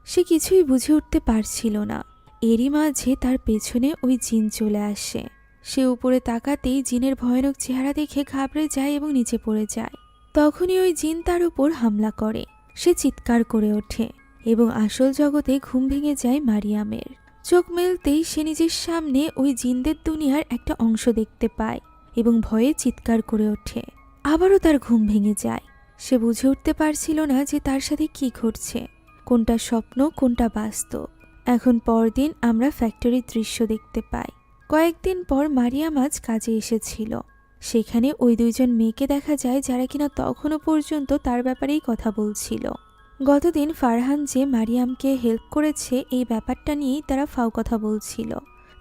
সে কিছুই বুঝে উঠতে পারছিল না। এরই মাঝে তার পেছনে ওই জিন চলে আসে। সে উপরে তাকাতেই জিনের ভয়ানক চেহারা দেখে ঘাবড়ে যায় এবং নিচে পড়ে যায়। তখনই ওই জিন তার উপর হামলা করে। সে চিৎকার করে ওঠে এবং আসল জগতে ঘুম ভেঙে যায় মারিয়ামের। চোখ মেলতেই সে নিজের সামনে ওই জিনদের দুনিয়ার একটা অংশ দেখতে পায় এবং ভয়ে চিৎকার করে ওঠে। আবারও তার ঘুম ভেঙে যায়। সে বুঝে উঠতে পারছিল না যে তার সাথে কি ঘটছে, কোনটা স্বপ্ন কোনটা বাস্তব। এখন পরদিন আমরা ফ্যাক্টরির দৃশ্য দেখতে পাই। কয়েকদিন পর মারিয়াম আজ কাজে এসেছিল। সেখানে ওই দুইজন মেয়েকে দেখা যায় যারা কিনা তখনও পর্যন্ত তার ব্যাপারেই কথা বলছিল। গতদিন ফারহান যে মারিয়ামকে হেল্প করেছে এই ব্যাপারটা নিয়েই তারা ফাও কথা বলছিল,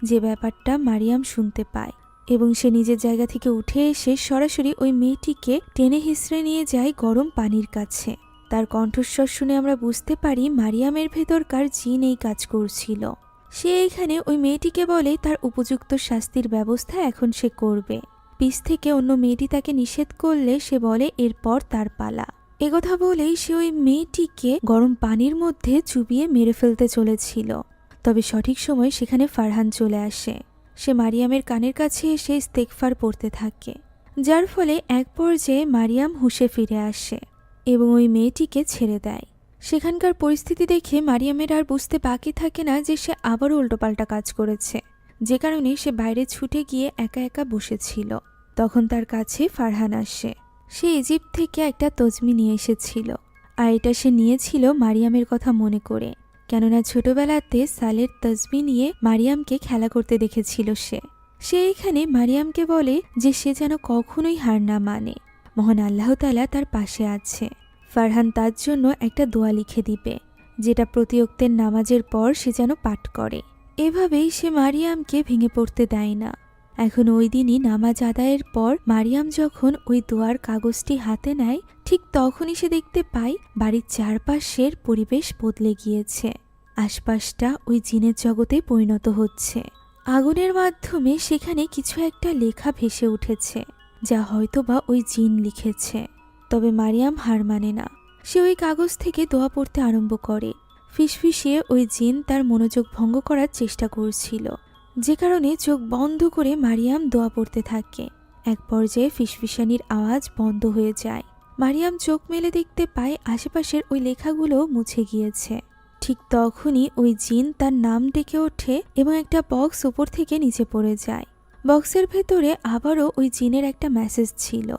যে ব্যাপারটা মারিয়াম শুনতে পায় এবং সে নিজের জায়গা থেকে উঠে এসে সরাসরি ওই মেয়েটিকে টেনে হিসড়ে নিয়ে যায় গরম পানির কাছে। তার কণ্ঠস্বর শুনে আমরা বুঝতে পারি মারিয়ামের ভেতরকার জিন এই কাজ করছিল। সে এখানে ওই মেয়েটিকে বলে তার উপযুক্ত শাস্তির ব্যবস্থা এখন সে করবে। পিছ থেকে অন্য মেয়েটি তাকে নিষেধ করলে সে বলে এরপর তার পালা। একথা বলেই সে ওই মেয়েটিকে গরম পানির মধ্যে চুবিয়ে মেরে ফেলতে চলেছিল। তবে সঠিক সময় সেখানে ফারহান চলে আসে। সে মারিয়ামের কানের কাছে এসে ইস্তেগফার পড়তে থাকে, যার ফলে এক পর্যায়ে মারিয়াম হুঁশে ফিরে আসে এবং ওই মেয়েটিকে ছেড়ে দেয়। সেখানকার পরিস্থিতি দেখে মারিয়ামের আর বুঝতে বাকি থাকে না যে সে আবারও উল্টোপাল্টা কাজ করেছে, যে কারণে সে বাইরে ছুটে গিয়ে একা একা বসেছিল। তখন তার কাছে ফারহান আসে। সে ইজিপ্ট থেকে একটা তজমি নিয়ে এসেছিল, আর এটা সে নিয়েছিল মারিয়ামের কথা মনে করে, কেননা ছোটবেলাতে সালের তসবি নিয়ে মারিয়ামকে খেলা করতে দেখেছিল সে এখানে মারিয়ামকে বলে যে সে যেন কখনোই হার না মানে, মহান আল্লাহ তাআলা তার পাশে আছে। ফারহান তার জন্য একটা দোয়া লিখে দিবে, যেটা প্রতি ওয়াক্তের নামাজের পর সে যেন পাঠ করে। এভাবেই সে মারিয়ামকে ভেঙে পড়তে দেয় না। এখন ওই দিনই নামাজ আদায়ের পর মারিয়াম যখন ওই দোয়ার কাগজটি হাতে নেয়, ঠিক তখনই সে দেখতে পায় বাড়ির চারপাশের পরিবেশ বদলে গিয়েছে। আশপাশটা ওই জিনের জগতে পরিণত হচ্ছে। আগুনের মাধ্যমে সেখানে কিছু একটা লেখা ভেসে উঠেছে, যা হয়তোবা ওই জিন লিখেছে। তবে মারিয়াম হার মানে না। সে ওই কাগজ থেকে দোয়া পড়তে আরম্ভ করে। ফিসফিসিয়ে ওই জিন তার মনোযোগ ভঙ্গ করার চেষ্টা করছিল, যে কারণে চোখ বন্ধ করে মারিয়াম দোয়া পড়তে থাকে। এক পর্যায়ে ফিসফিসানির আওয়াজ বন্ধ হয়ে যায়। মারিয়াম চোখ মেলে দেখতে পায় আশেপাশের ওই লেখাগুলো মুছে গিয়েছে। ঠিক তখনই ওই জিন তার নাম ডেকে ওঠে এবং একটা বক্স উপর থেকে নিচে পড়ে যায়। বক্সের ভেতরে আবারও ওই জিনের একটা মেসেজ ছিল,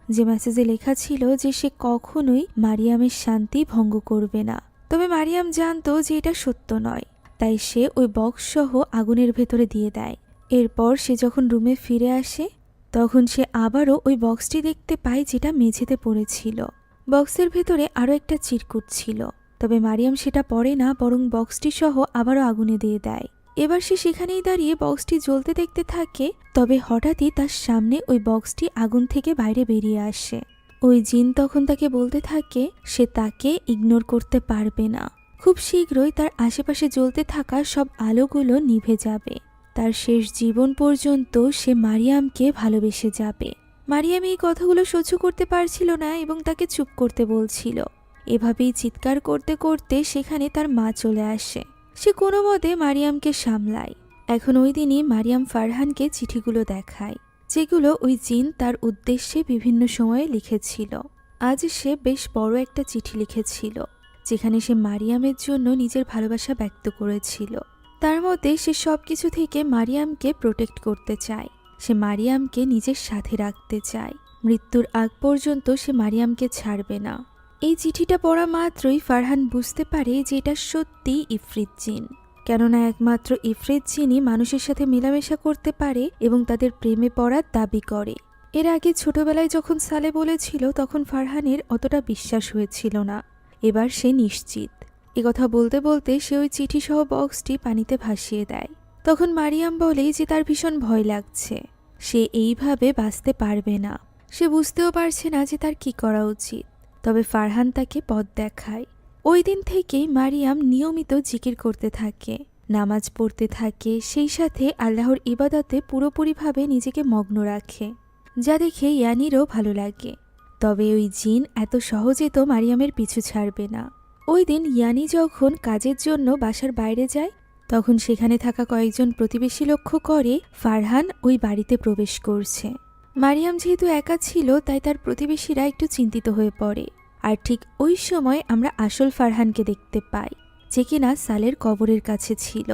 যে মেসেজে লেখা ছিল যে সে কখনোই মারিয়ামের শান্তি ভঙ্গ করবে না। তবে মারিয়াম জানতো যে এটা সত্য নয়, তাই সে ওই বক্স সহ আগুনের ভেতরে দিয়ে দেয়। এরপর সে যখন রুমে ফিরে আসে, তখন সে আবারও ওই বক্সটি দেখতে পায় যেটা মেঝেতে পড়েছিল। বক্সের ভেতরে আরও একটা চিরকুট ছিল, তবে মারিয়াম সেটা পড়ে না, বরং বক্সটি সহ আবারও আগুনে দিয়ে দেয়। এবার সে সেখানেই দাঁড়িয়ে বক্সটি জ্বলতে দেখতে থাকে। তবে হঠাৎই তার সামনে ওই বক্সটি আগুন থেকে বাইরে বেরিয়ে আসে। ওই জিন তখন তাকে বলতে থাকে সে তাকে ইগনোর করতে পারবে না। খুব শীঘ্রই তার আশেপাশে জ্বলতে থাকা সব আলোগুলো নিভে যাবে। তার শেষ জীবন পর্যন্ত সে মারিয়ামকে ভালোবেসে যাবে। মারিয়াম এই কথাগুলো সহ্য করতে পারছিল না এবং তাকে চুপ করতে বলছিল। এভাবেই চিৎকার করতে করতে সেখানে তার মা চলে আসে। সে কোনো মতে মারিয়ামকে সামলায়। এখন ওই দিনই মারিয়াম ফারহানকে চিঠিগুলো দেখায়, যেগুলো ওই জিন তার উদ্দেশ্যে বিভিন্ন সময়ে লিখেছিল। আজ সে বেশ বড় একটা চিঠি লিখেছিল, যেখানে সে মারিয়ামের জন্য নিজের ভালোবাসা ব্যক্ত করেছিল। তার মতে সে সবকিছু থেকে মারিয়ামকে প্রোটেক্ট করতে চায়। সে মারিয়ামকে নিজের সাথে রাখতে চায়। মৃত্যুর আগ পর্যন্ত সে মারিয়ামকে ছাড়বে না। এই চিঠিটা পড়া মাত্রই ফারহান বুঝতে পারে যে এটা সত্যি ইফরিত জিন, কেননা একমাত্র ইফরিত জিনই মানুষের সাথে মেলামেশা করতে পারে এবং তাদের প্রেমে পড়ার দাবি করে। এর আগে ছোটবেলায় যখন সালে বলেছিল, তখন ফারহানের অতটা বিশ্বাস হয়েছিল না। এবার সে নিশ্চিত। একথা বলতে বলতে সে ওই চিঠি সহ বক্সটি পানিতে ভাসিয়ে দেয়। তখন মারিয়াম বলে যে তার ভীষণ ভয় লাগছে, সে এইভাবে বাঁচতে পারবে না। সে বুঝতেও পারছে না যে তার কি করা উচিত। তবে ফারহান তাকে পথ দেখায়। ওই দিন থেকেই মারিয়াম নিয়মিত জিকির করতে থাকে, নামাজ পড়তে থাকে, সেই সাথে আল্লাহর ইবাদতে পুরোপুরিভাবে নিজেকে মগ্ন রাখে, যা দেখে ইয়ানিরও ভালো লাগে। তবে ওই জিন এত সহজে তো মারিয়ামের পিছু ছাড়বে না। ওই দিন ইয়ানি যখন কাজের জন্য বাসার বাইরে যায়, তখন সেখানে থাকা কয়েকজন প্রতিবেশী লক্ষ্য করে ফারহান ওই বাড়িতে প্রবেশ করছে। মারিয়াম যেহেতু একা ছিল তাই তার প্রতিবেশীরা একটু চিন্তিত হয়ে পড়ে। আর ঠিক ওই সময় আমরা আসল ফারহানকে দেখতে পাই, যে কিনা সালের কবরের কাছে ছিল।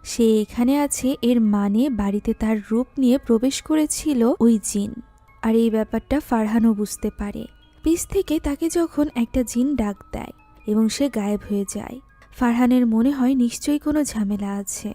সে এখানে আছে এর মানে বাড়িতে তার রূপ নিয়ে প্রবেশ করেছিল ওই জিন। আর এই ব্যাপারটা ফারহানও বুঝতে পারে। পিছ থেকে তাকে যখন একটা জিন ডাক দেয় এবং সে গায়েব হয়ে যায়, ফারহানের মনে হয় নিশ্চয়ই কোনো ঝামেলা আছে।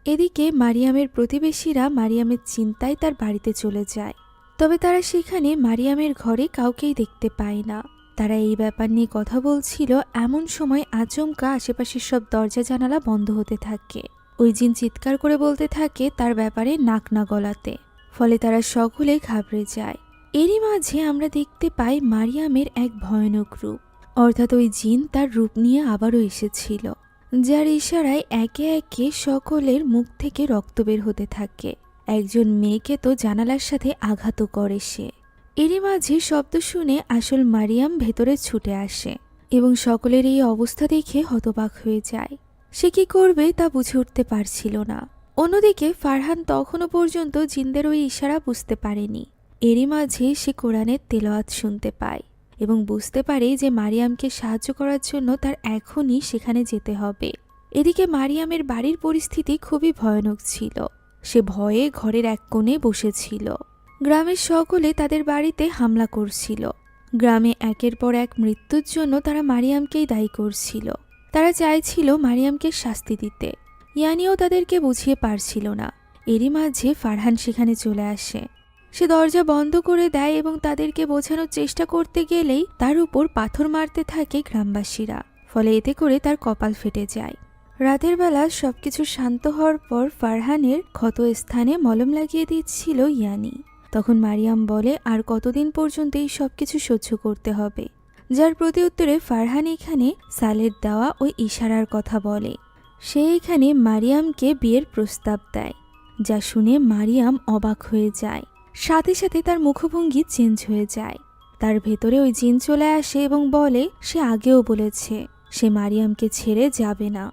এদিকে মারিয়ামের প্রতিবেশীরা মারিয়ামের চিন্তায় তার বাড়িতে চলে যায়। তবে তারা সেখানে মারিয়ামের ঘরে কাউকেই দেখতে পায় না। তারা এই ব্যাপার নিয়ে কথা বলছিল, এমন সময় আচমকা আশেপাশের সব দরজা জানালা বন্ধ হতে থাকে। ওই জিন চিৎকার করে বলতে থাকে তার ব্যাপারে নাক না গলাতে। ফলে তারা সকলেই ঘাবড়ে যায়। এরই মাঝে আমরা দেখতে পাই মারিয়ামের এক ভয়ানক রূপ, অর্থাৎ ওই জিন তার রূপ নিয়ে আবারও এসেছিল, যার ইশারায় একে একে সকলের মুখ থেকে রক্ত বের হতে থাকে। একজন মেয়েকে তো জানালার সাথে আঘাতও করে সে। এরই মাঝে শব্দ শুনে আসল মারিয়াম ভেতরে ছুটে আসে এবং সকলের এই অবস্থা দেখে হতবাক হয়ে যায়। সে কি করবে তা বুঝে উঠতে পারছিল না। অন্যদিকে ফারহান তখনও পর্যন্ত জিনদের ওই ইশারা বুঝতে পারেনি। এরই মাঝে সে কোরআনের তেলাওয়াত শুনতে পায় এবং বুঝতে পারে যে মারিয়ামকে সাহায্য করার জন্য তার এখনই সেখানে যেতে হবে। এদিকে মারিয়ামের বাড়ির পরিস্থিতি খুবই ভয়ানক ছিল। সে ভয়ে ঘরের এক কোণে বসেছিল। গ্রামের সকলে তাদের বাড়িতে হামলা করছিল। গ্রামে একের পর এক মৃত্যুর জন্য তারা মারিয়ামকেই দায়ী করছিল। তারা চাইছিল মারিয়ামকে শাস্তি দিতে। ইয়ানিও তাদেরকে বুঝিয়ে পারছিল না। এরই মাঝে ফারহান সেখানে চলে আসে। সে দরজা বন্ধ করে দেয় এবং তাদেরকে বোঝানোর চেষ্টা করতে গেলেই তার উপর পাথর মারতে থাকে গ্রামবাসীরা। ফলে এতে করে তার কপাল ফেটে যায়। রাতের বেলা সবকিছু শান্ত হওয়ার পর ফারহানের ক্ষত স্থানে মলম লাগিয়ে দিচ্ছিল ইয়ানি। তখন মারিয়াম বলে আর কতদিন পর্যন্ত এই সবকিছু সহ্য করতে হবে, যার প্রতি উত্তরে ফারহান এখানে সালের দেওয়া ওই ইশারার কথা বলে। সে এখানে মারিয়ামকে বিয়ের প্রস্তাব দেয়, যা শুনে মারিয়াম অবাক হয়ে যায়। সাথে সাথে তার মুখভঙ্গি চেঞ্জ হয়ে যায়। তার ভেতরে ওই জিন চলে আসে এবং বলে সে আগেও বলেছে সে মারিয়ামকে ছেড়ে যাবে না।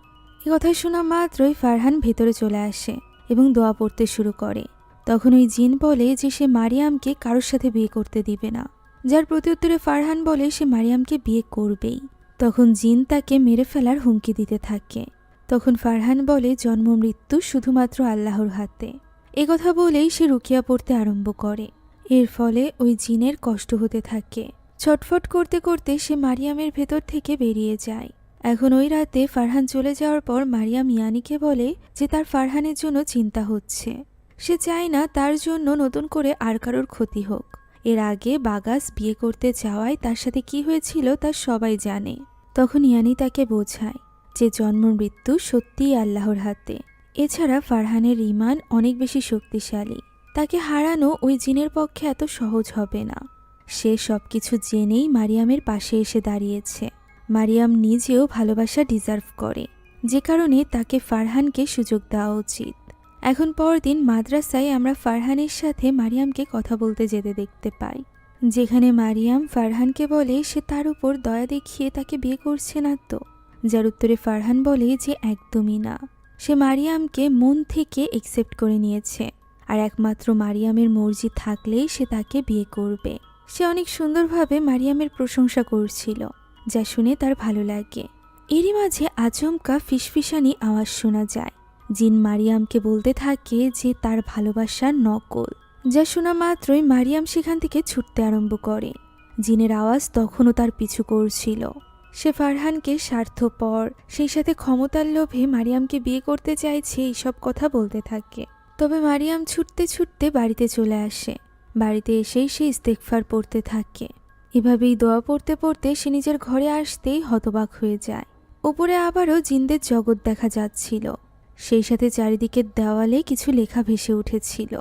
এ কথা শোনা মাত্রই ফারহান ভেতরে চলে আসে এবং দোয়া পড়তে শুরু করে। তখন ওই জিন বলে যে সে মারিয়ামকে কারোর সাথে বিয়ে করতে দিবে না, যার প্রত্যুত্তরে ফারহান বলে সে মারিয়ামকে বিয়ে করবেই। তখন জিন তাকে মেরে ফেলার হুমকি দিতে থাকে। তখন ফারহান বলে জন্ম মৃত্যু শুধুমাত্র আল্লাহর হাতে। এ কথা বলেই সে রুকিয়া পড়তে আরম্ভ করে। এর ফলে ওই জিনের কষ্ট হতে থাকে। ছটফট করতে করতে সে মারিয়ামের ভেতর থেকে বেরিয়ে যায়। এখন ওই রাতে ফারহান চলে যাওয়ার পর মারিয়াম ইয়ানিকে বলে যে তার ফারহানের জন্য চিন্তা হচ্ছে। সে চায় না তার জন্য নতুন করে আর কারোর ক্ষতি হোক। এর আগে বাগাস বিয়ে করতে যাওয়ায় তার সাথে কি হয়েছিল তা সবাই জানে। তখন ইয়ানি তাকে বোঝায় যে জন্ম মৃত্যু সত্যিই আল্লাহর হাতে। এছাড়া ফারহানের ঈমান অনেক বেশি শক্তিশালী। তাকে হারানো ওই জিনের পক্ষে এত সহজ হবে না। সে সবকিছু জেনেই মারিয়ামের পাশে এসে দাঁড়িয়েছে। মারিয়াম নিজেও ভালোবাসা ডিজার্ভ করে, যে কারণে তাকে ফারহানকে সুযোগ দেওয়া উচিত। এখন পরদিন মাদ্রাসায় আমরা ফারহানের সাথে মারিয়ামকে কথা বলতে যেতে দেখতে পাই, যেখানে মারিয়াম ফারহানকে বলে সে তার উপর দয়া দেখিয়ে তাকে বিয়ে করছে না তো, যার উত্তরে ফারহান বলে যে একদমই না। সে মারিয়ামকে মন থেকে একসেপ্ট করে নিয়েছে আর একমাত্র মারিয়ামের মর্জি থাকলেই সে তাকে বিয়ে করবে। সে অনেক সুন্দরভাবে মারিয়ামের প্রশংসা করছিল, যা শুনে তার ভালো লাগে। এরই মাঝে আচমকা ফিসফিসানি আওয়াজ শোনা যায়। জিন মারিয়ামকে বলতে থাকে যে তার ভালোবাসার নকল, যা শোনা মাত্রই মারিয়াম সেখান থেকে ছুটতে আরম্ভ করে। জিনের আওয়াজ তখনও তার পিছু করছিল। সে ফারহানকে স্বার্থপর, সেই সাথে ক্ষমতার লোভে মারিয়ামকে বিয়ে করতে চাইছে এইসব কথা বলতে থাকে। তবে মারিয়াম ছুটতে ছুটতে বাড়িতে চলে আসে। বাড়িতে এসেই সে ইস্তেগফার পড়তে থাকে। এভাবেই দোয়া পড়তে পড়তে সে নিজের ঘরে আসতেই হতবাক হয়ে যায়। উপরে আবারও জিনদের জগৎ দেখা যাচ্ছিল। সেই সাথে চারিদিকের দেওয়ালে কিছু লেখা ভেসে উঠেছিল।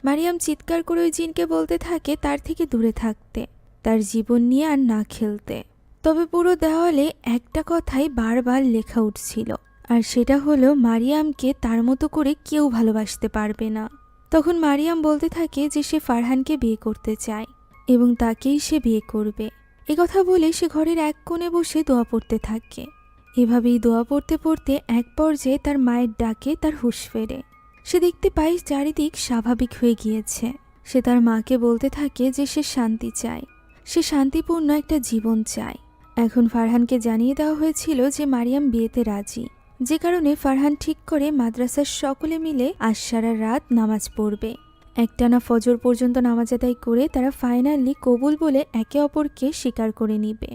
মারিয়াম চিৎকার করে ওই জিনকে বলতে থাকে তার থেকে দূরে থাকতে, তার জীবন নিয়ে আর না খেলতে। তবে পুরো দেওয়ালে একটা কথাই বারবার লেখা উঠছিল, আর সেটা হলো মারিয়ামকে তার মতো করে কেউ ভালোবাসতে পারবে না। তখন মারিয়াম বলতে থাকে যে সে ফারহানকে বিয়ে করতে চায় এবং তাকেই সে বিয়ে করবে। কথা বলে সে ঘরের এক কোণে বসে দোয়া পড়তে থাকে। এভাবেই দোয়া পড়তে পড়তে এক পর্যায়ে তার মায়ের ডাকে তার হুঁশ ফেরে। সে দেখতে পায় চারিদিক স্বাভাবিক হয়ে গিয়েছে। সে তার মাকে বলতে থাকে যে সে শান্তি চায়, সে শান্তিপূর্ণ একটা জীবন চায়। এখন ফারহানকে জানিয়ে দেওয়া হয়েছিল যে মারিয়াম বিয়েতে রাজি, যে কারণে ফারহান ঠিক করে মাদ্রাসার সকলে মিলে আজ সারা রাত নামাজ পড়বে। একটানা ফজর পর্যন্ত নামাজ আদায় করে তারা ফাইনালি কবুল বলে একে অপরকে স্বীকার করে নিবে।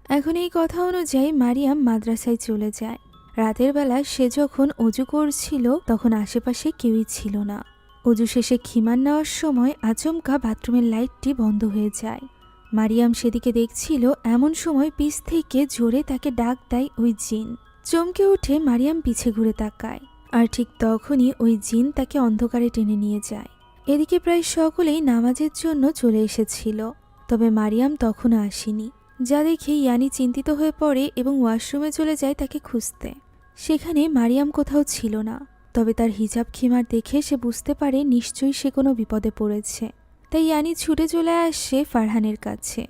এখন এই কথা অনুযায়ী মারিয়াম মাদ্রাসায় চলে যায়। রাতের বেলা সে যখন অজু করছিল তখন আশেপাশে কেউই ছিল না। অজু শেষে খিমার নেওয়ার সময় আচমকা বাথরুমের লাইটটি বন্ধ হয়ে যায়। মারিয়াম সেদিকে দেখছিল, এমন সময় পিছ থেকে জোরে তাকে ডাক দেয় ওই জিন। চমকে উঠে মারিয়াম পিছে ঘুরে তাকায়, আর ঠিক তখনই ওই জিন তাকে অন্ধকারে টেনে নিয়ে যায়। এদিকে প্রায় সকলেই নামাজের জন্য চলে এসেছিল, তবে মারিয়াম তখনও আসেনি, যা দেখে ইয়ানি চিন্তিত হয়ে পড়ে এবং ওয়াশরুমে চলে যায় তাকে খুঁজতে। সেখানে মারিয়াম কোথাও ছিল না, তবে তার হিজাব খিমার দেখে সে বুঝতে পারে নিশ্চয়ই সে কোনো বিপদে পড়েছে। তাই ইয়ানি ছুটে চলে আসে ফারহানের কাছে।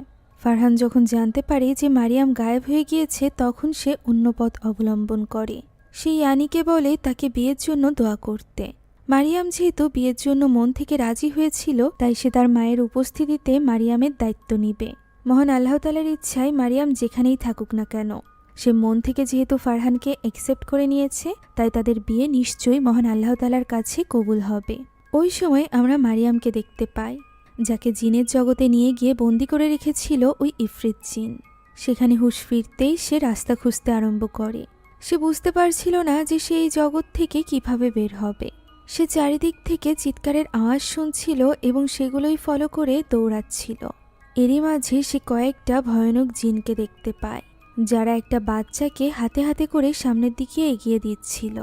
ফারহান যখন জানতে পারে যে মারিয়াম গায়েব হয়ে গিয়েছে তখন সে অন্য পথ অবলম্বন করে। সে ইয়ানিকে বলে তাকে বিয়ের জন্য দোয়া করতে। মারিয়াম যেহেতু বিয়ের জন্য মন থেকে রাজি হয়েছিল, তাই সে তার মায়ের উপস্থিতিতে মারিয়ামের দায়িত্ব নিবে। মহান আল্লাহ তাআলার ইচ্ছায় মারিয়াম যেখানেই থাকুক না কেন, সে মন থেকে যেহেতু ফারহানকে অ্যাকসেপ্ট করে নিয়েছে, তাই তাদের বিয়ে নিশ্চয়ই মহান আল্লাহ তাআলার কাছে কবুল হবে। ওই সময় আমরা মারিয়ামকে দেখতে পাই, যাকে জিনের জগতে নিয়ে গিয়ে বন্দি করে রেখেছিল ওই ইফরিত জিন। সেখানে হুঁশ ফিরতেই সে রাস্তা খুঁজতে আরম্ভ করে। সে বুঝতে পারছিল না যে সে এই জগৎ থেকে কিভাবে বের হবে। সে চারিদিক থেকে চিৎকারের আওয়াজ শুনছিল এবং সেগুলোই ফলো করে দৌড়াচ্ছিল। এরই মাঝে সে কয়েকটা ভয়ানক জিনকে দেখতে পায়, যারা একটা বাচ্চাকে হাতে হাতে করে সামনের দিকে এগিয়ে দিচ্ছিল।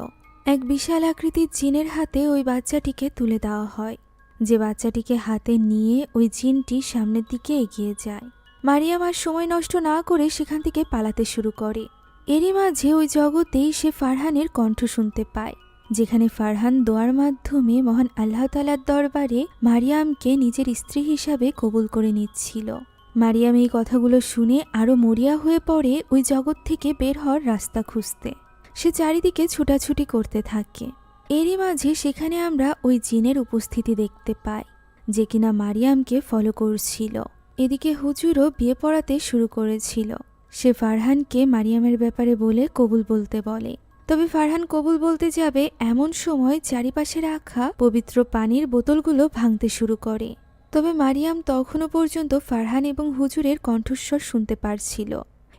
এক বিশাল আকৃতির জিনের হাতে ওই বাচ্চাটিকে তুলে দেওয়া হয়। যে বাচ্চাটিকে হাতে নিয়ে ওই জিনটি সামনের দিকে এগিয়ে যায়। মারিয়াম আর সময় নষ্ট না করে সেখান থেকে পালাতে শুরু করে। এরই মাঝে ওই জগতেই সে ফারহানের কণ্ঠ শুনতে পায়, যেখানে ফারহান দোয়ার মাধ্যমে মহান আল্লাহ তাআলার দরবারে মারিয়ামকে নিজের স্ত্রী হিসাবে কবুল করে নিচ্ছিল। মারিয়াম এই কথাগুলো শুনে আরও মরিয়া হয়ে পড়ে ওই জগৎ থেকে বের হওয়ার রাস্তা খুঁজতে। সে চারিদিকে ছুটাছুটি করতে থাকে। এরই মাঝে সেখানে আমরা ওই জিনের উপস্থিতি দেখতে পাই, যে কিনা মারিয়ামকে ফলো করছিল। এদিকে হুজুরও বিয়ে পড়াতে শুরু করেছিল। সে ফারহানকে মারিয়ামের ব্যাপারে বলে কবুল বলতে বলে। তবে ফারহান কবুল বলতে যাবে এমন সময় চারিপাশে রাখা পবিত্র পানির বোতলগুলো ভাঙতে শুরু করে। তবে মারিয়াম তখনও পর্যন্ত ফারহান এবং হুজুরের কণ্ঠস্বর শুনতে পারছিল।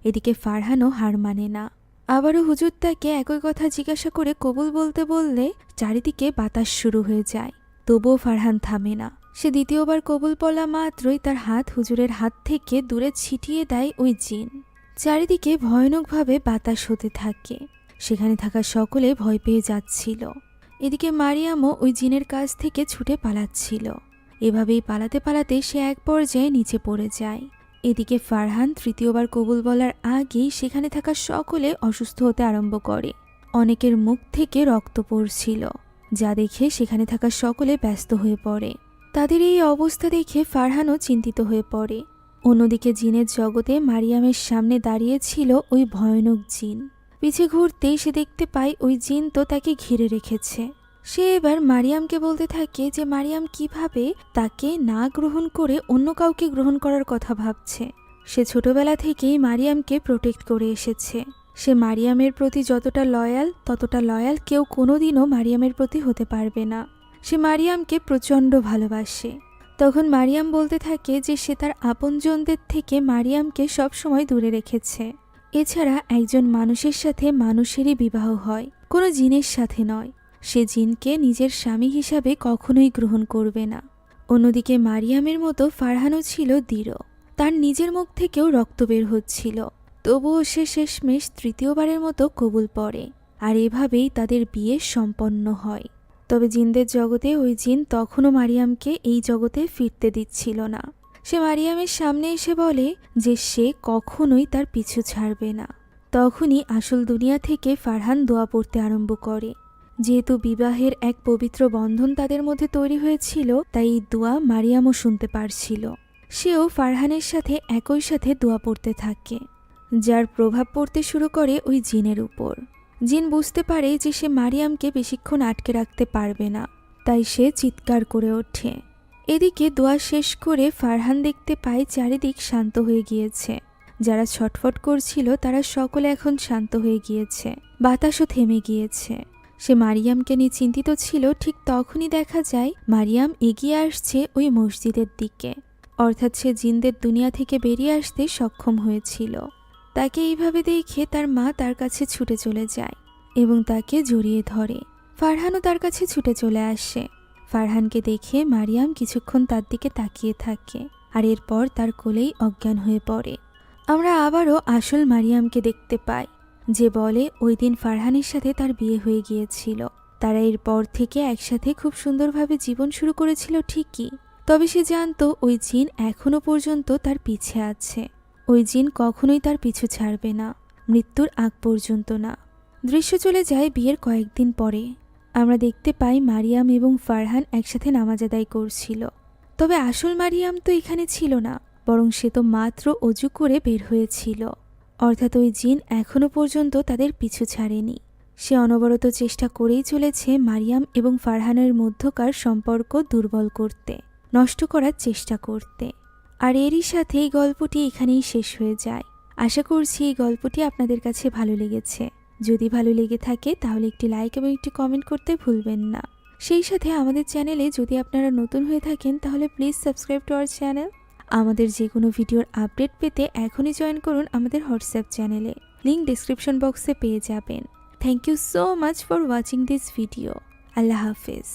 এদিকে ফারহানও হার মানে না। আবারও হুজুর তাকে একই কথা জিজ্ঞাসা করে কবুল বলতে বললে চারিদিকে বাতাস শুরু হয়ে যায়। তবুও ফারহান থামে না। সে দ্বিতীয়বার কবুল বলা মাত্রই তার হাত হুজুরের হাত থেকে দূরে ছিটিয়ে দেয় ওই জিন। চারিদিকে ভয়ানকভাবে বাতাস হতে থাকে। সেখানে থাকা সকলে ভয় পেয়ে যাচ্ছিল। এদিকে মারিয়ামও ওই জিনের কাছ থেকে ছুটে পালাচ্ছিল। এভাবেই পালাতে পালাতে সে এক পর্যায়ে নিচে পড়ে যায়। এদিকে ফারহান তৃতীয়বার কবুল বলার আগেই সেখানে থাকা সকলে অসুস্থ হতে আরম্ভ করে। অনেকের মুখ থেকে রক্ত পড়ছিল, যা দেখে সেখানে থাকা সকলে ব্যস্ত হয়ে পড়ে। তাদের এই অবস্থা দেখে ফারহানও চিন্তিত হয়ে পড়ে। অন্যদিকে জিনের জগতে মারিয়ামের সামনে দাঁড়িয়েছিল ওই ভয়ানক জিন। পিছে ঘুরতেই সে দেখতে পায় ওই জিন তো তাকে ঘিরে রেখেছে। সে এবার মারিয়ামকে বলতে থাকে যে মারিয়াম কিভাবে তাকে না গ্রহণ করে অন্য কাউকে গ্রহণ করার কথা ভাবছে। সে ছোটবেলা থেকেই মারিয়ামকে প্রোটেক্ট করে এসেছে। সে মারিয়ামের প্রতি যতটা লয়াল, ততটা লয়াল কেউ কোনোদিনও মারিয়ামের প্রতি হতে পারবে না। সে মারিয়ামকে প্রচণ্ড ভালোবাসে। তখন মারিয়াম বলতে থাকে যে সে তার আপনজনদের থেকে মারিয়ামকে সবসময় দূরে রেখেছে। এছাড়া একজন মানুষের সাথে মানুষেরই বিবাহ হয়, কোনো জিনের সাথে নয়। সে জিনকে নিজের স্বামী হিসাবে কখনোই গ্রহণ করবে না। অন্যদিকে মারিয়ামের মতো ফারহানও ছিল দৃঢ়। তার নিজের মুখ থেকেও রক্ত বের হচ্ছিল, তবুও সে শেষমেশ তৃতীয়বারের মতো কবুল পড়ে। আর এভাবেই তাদের বিয়ে সম্পন্ন হয়। তবে জিনদের জগতে ওই জিন তখনও মারিয়ামকে এই জগতে ফিরতে দিচ্ছিল না। সে মারিয়ামের সামনে এসে বলে যে সে কখনোই তার পিছু ছাড়বে না। তখনই আসল দুনিয়া থেকে ফারহান দোয়া পড়তে আরম্ভ করে। যেহেতু বিবাহের এক পবিত্র বন্ধন তাদের মধ্যে তৈরি হয়েছিল, তাই এই দোয়া মারিয়ামও শুনতে পারছিল। সেও ফারহানের সাথে একই সাথে দোয়া পড়তে থাকে, যার প্রভাব পড়তে শুরু করে ওই জিনের উপর। জিন বুঝতে পারে যে সে মারিয়ামকে বেশিক্ষণ আটকে রাখতে পারবে না, তাই সে চিৎকার করে ওঠে। এদিকে দোয়া শেষ করে ফারহান দেখতে পায় চারিদিক শান্ত হয়ে গিয়েছে। যারা ছটফট করছিল তারা সকলে এখন শান্ত হয়ে গিয়েছে, বাতাসও থেমে গিয়েছে। সে মারিয়ামকে নিয়ে চিন্তিত ছিল, ঠিক তখনই দেখা যায় মারিয়াম এগিয়ে আসছে ওই মসজিদের দিকে। অর্থাৎ সে জিনদের দুনিয়া থেকে বেরিয়ে আসতে সক্ষম হয়েছিল। তাকে এইভাবে দেখে তার মা তার কাছে ছুটে চলে যায় এবং তাকে জড়িয়ে ধরে। ফারহানও তার কাছে ছুটে চলে আসে। ফারহানকে দেখে মারিয়াম কিছুক্ষণ তার দিকে তাকিয়ে থাকে, আর এরপর তার কোলেই অজ্ঞান হয়ে পড়ে। আমরা আবারও আসল মারিয়ামকে দেখতে পাই, যে বলে ওই দিন ফারহানের সাথে তার বিয়ে হয়ে গিয়েছিল। তারা এরপর থেকে একসাথে খুব সুন্দরভাবে জীবন শুরু করেছিল ঠিকই, তবে সে জানতো ওই জিন এখনো পর্যন্ত তার পিছে আছে। ওই জিন কখনোই তার পিছু ছাড়বে না, মৃত্যুর আগ পর্যন্ত না। দৃশ্য চলে যায় বিয়ের কয়েকদিন পরে। আমরা দেখতে পাই মারিয়াম এবং ফারহান একসাথে নামাজ আদায় করছিল। তবে আসল মারিয়াম তো এখানে ছিল না, বরং সে তো মাত্র অজু করে বের হয়েছিল। অর্থাৎ ওই জিন এখনো পর্যন্ত তাদের পিছু ছাড়েনি। সে অনবরত চেষ্টা করেই চলেছে মারিয়াম এবং ফারহানের মধ্যকার সম্পর্ক দুর্বল করতে, নষ্ট করার চেষ্টা করতে। আর এরই সাথে এই গল্পটি এখানেই শেষ হয়ে যায়। আশা করছি এই গল্পটি আপনাদের কাছে ভালো লেগেছে। যদি ভালো লেগে থাকে তাহলে একটি লাইক এবং একটি কমেন্ট করতে ভুলবেন না। সেই সাথে আমাদের চ্যানেলে যদি আপনারা নতুন হয়ে থাকেন তাহলে please subscribe to our channel. আমাদের যে কোনো ভিডিওর আপডেট পেতে এখনই জয়েন করুন আমাদের হোয়াটসঅ্যাপ চ্যানেলে, লিঙ্ক ডিসক্রিপশন বক্সে পেয়ে যাবেন। Thank you so much for watching this video. আল্লাহ হাফেজ।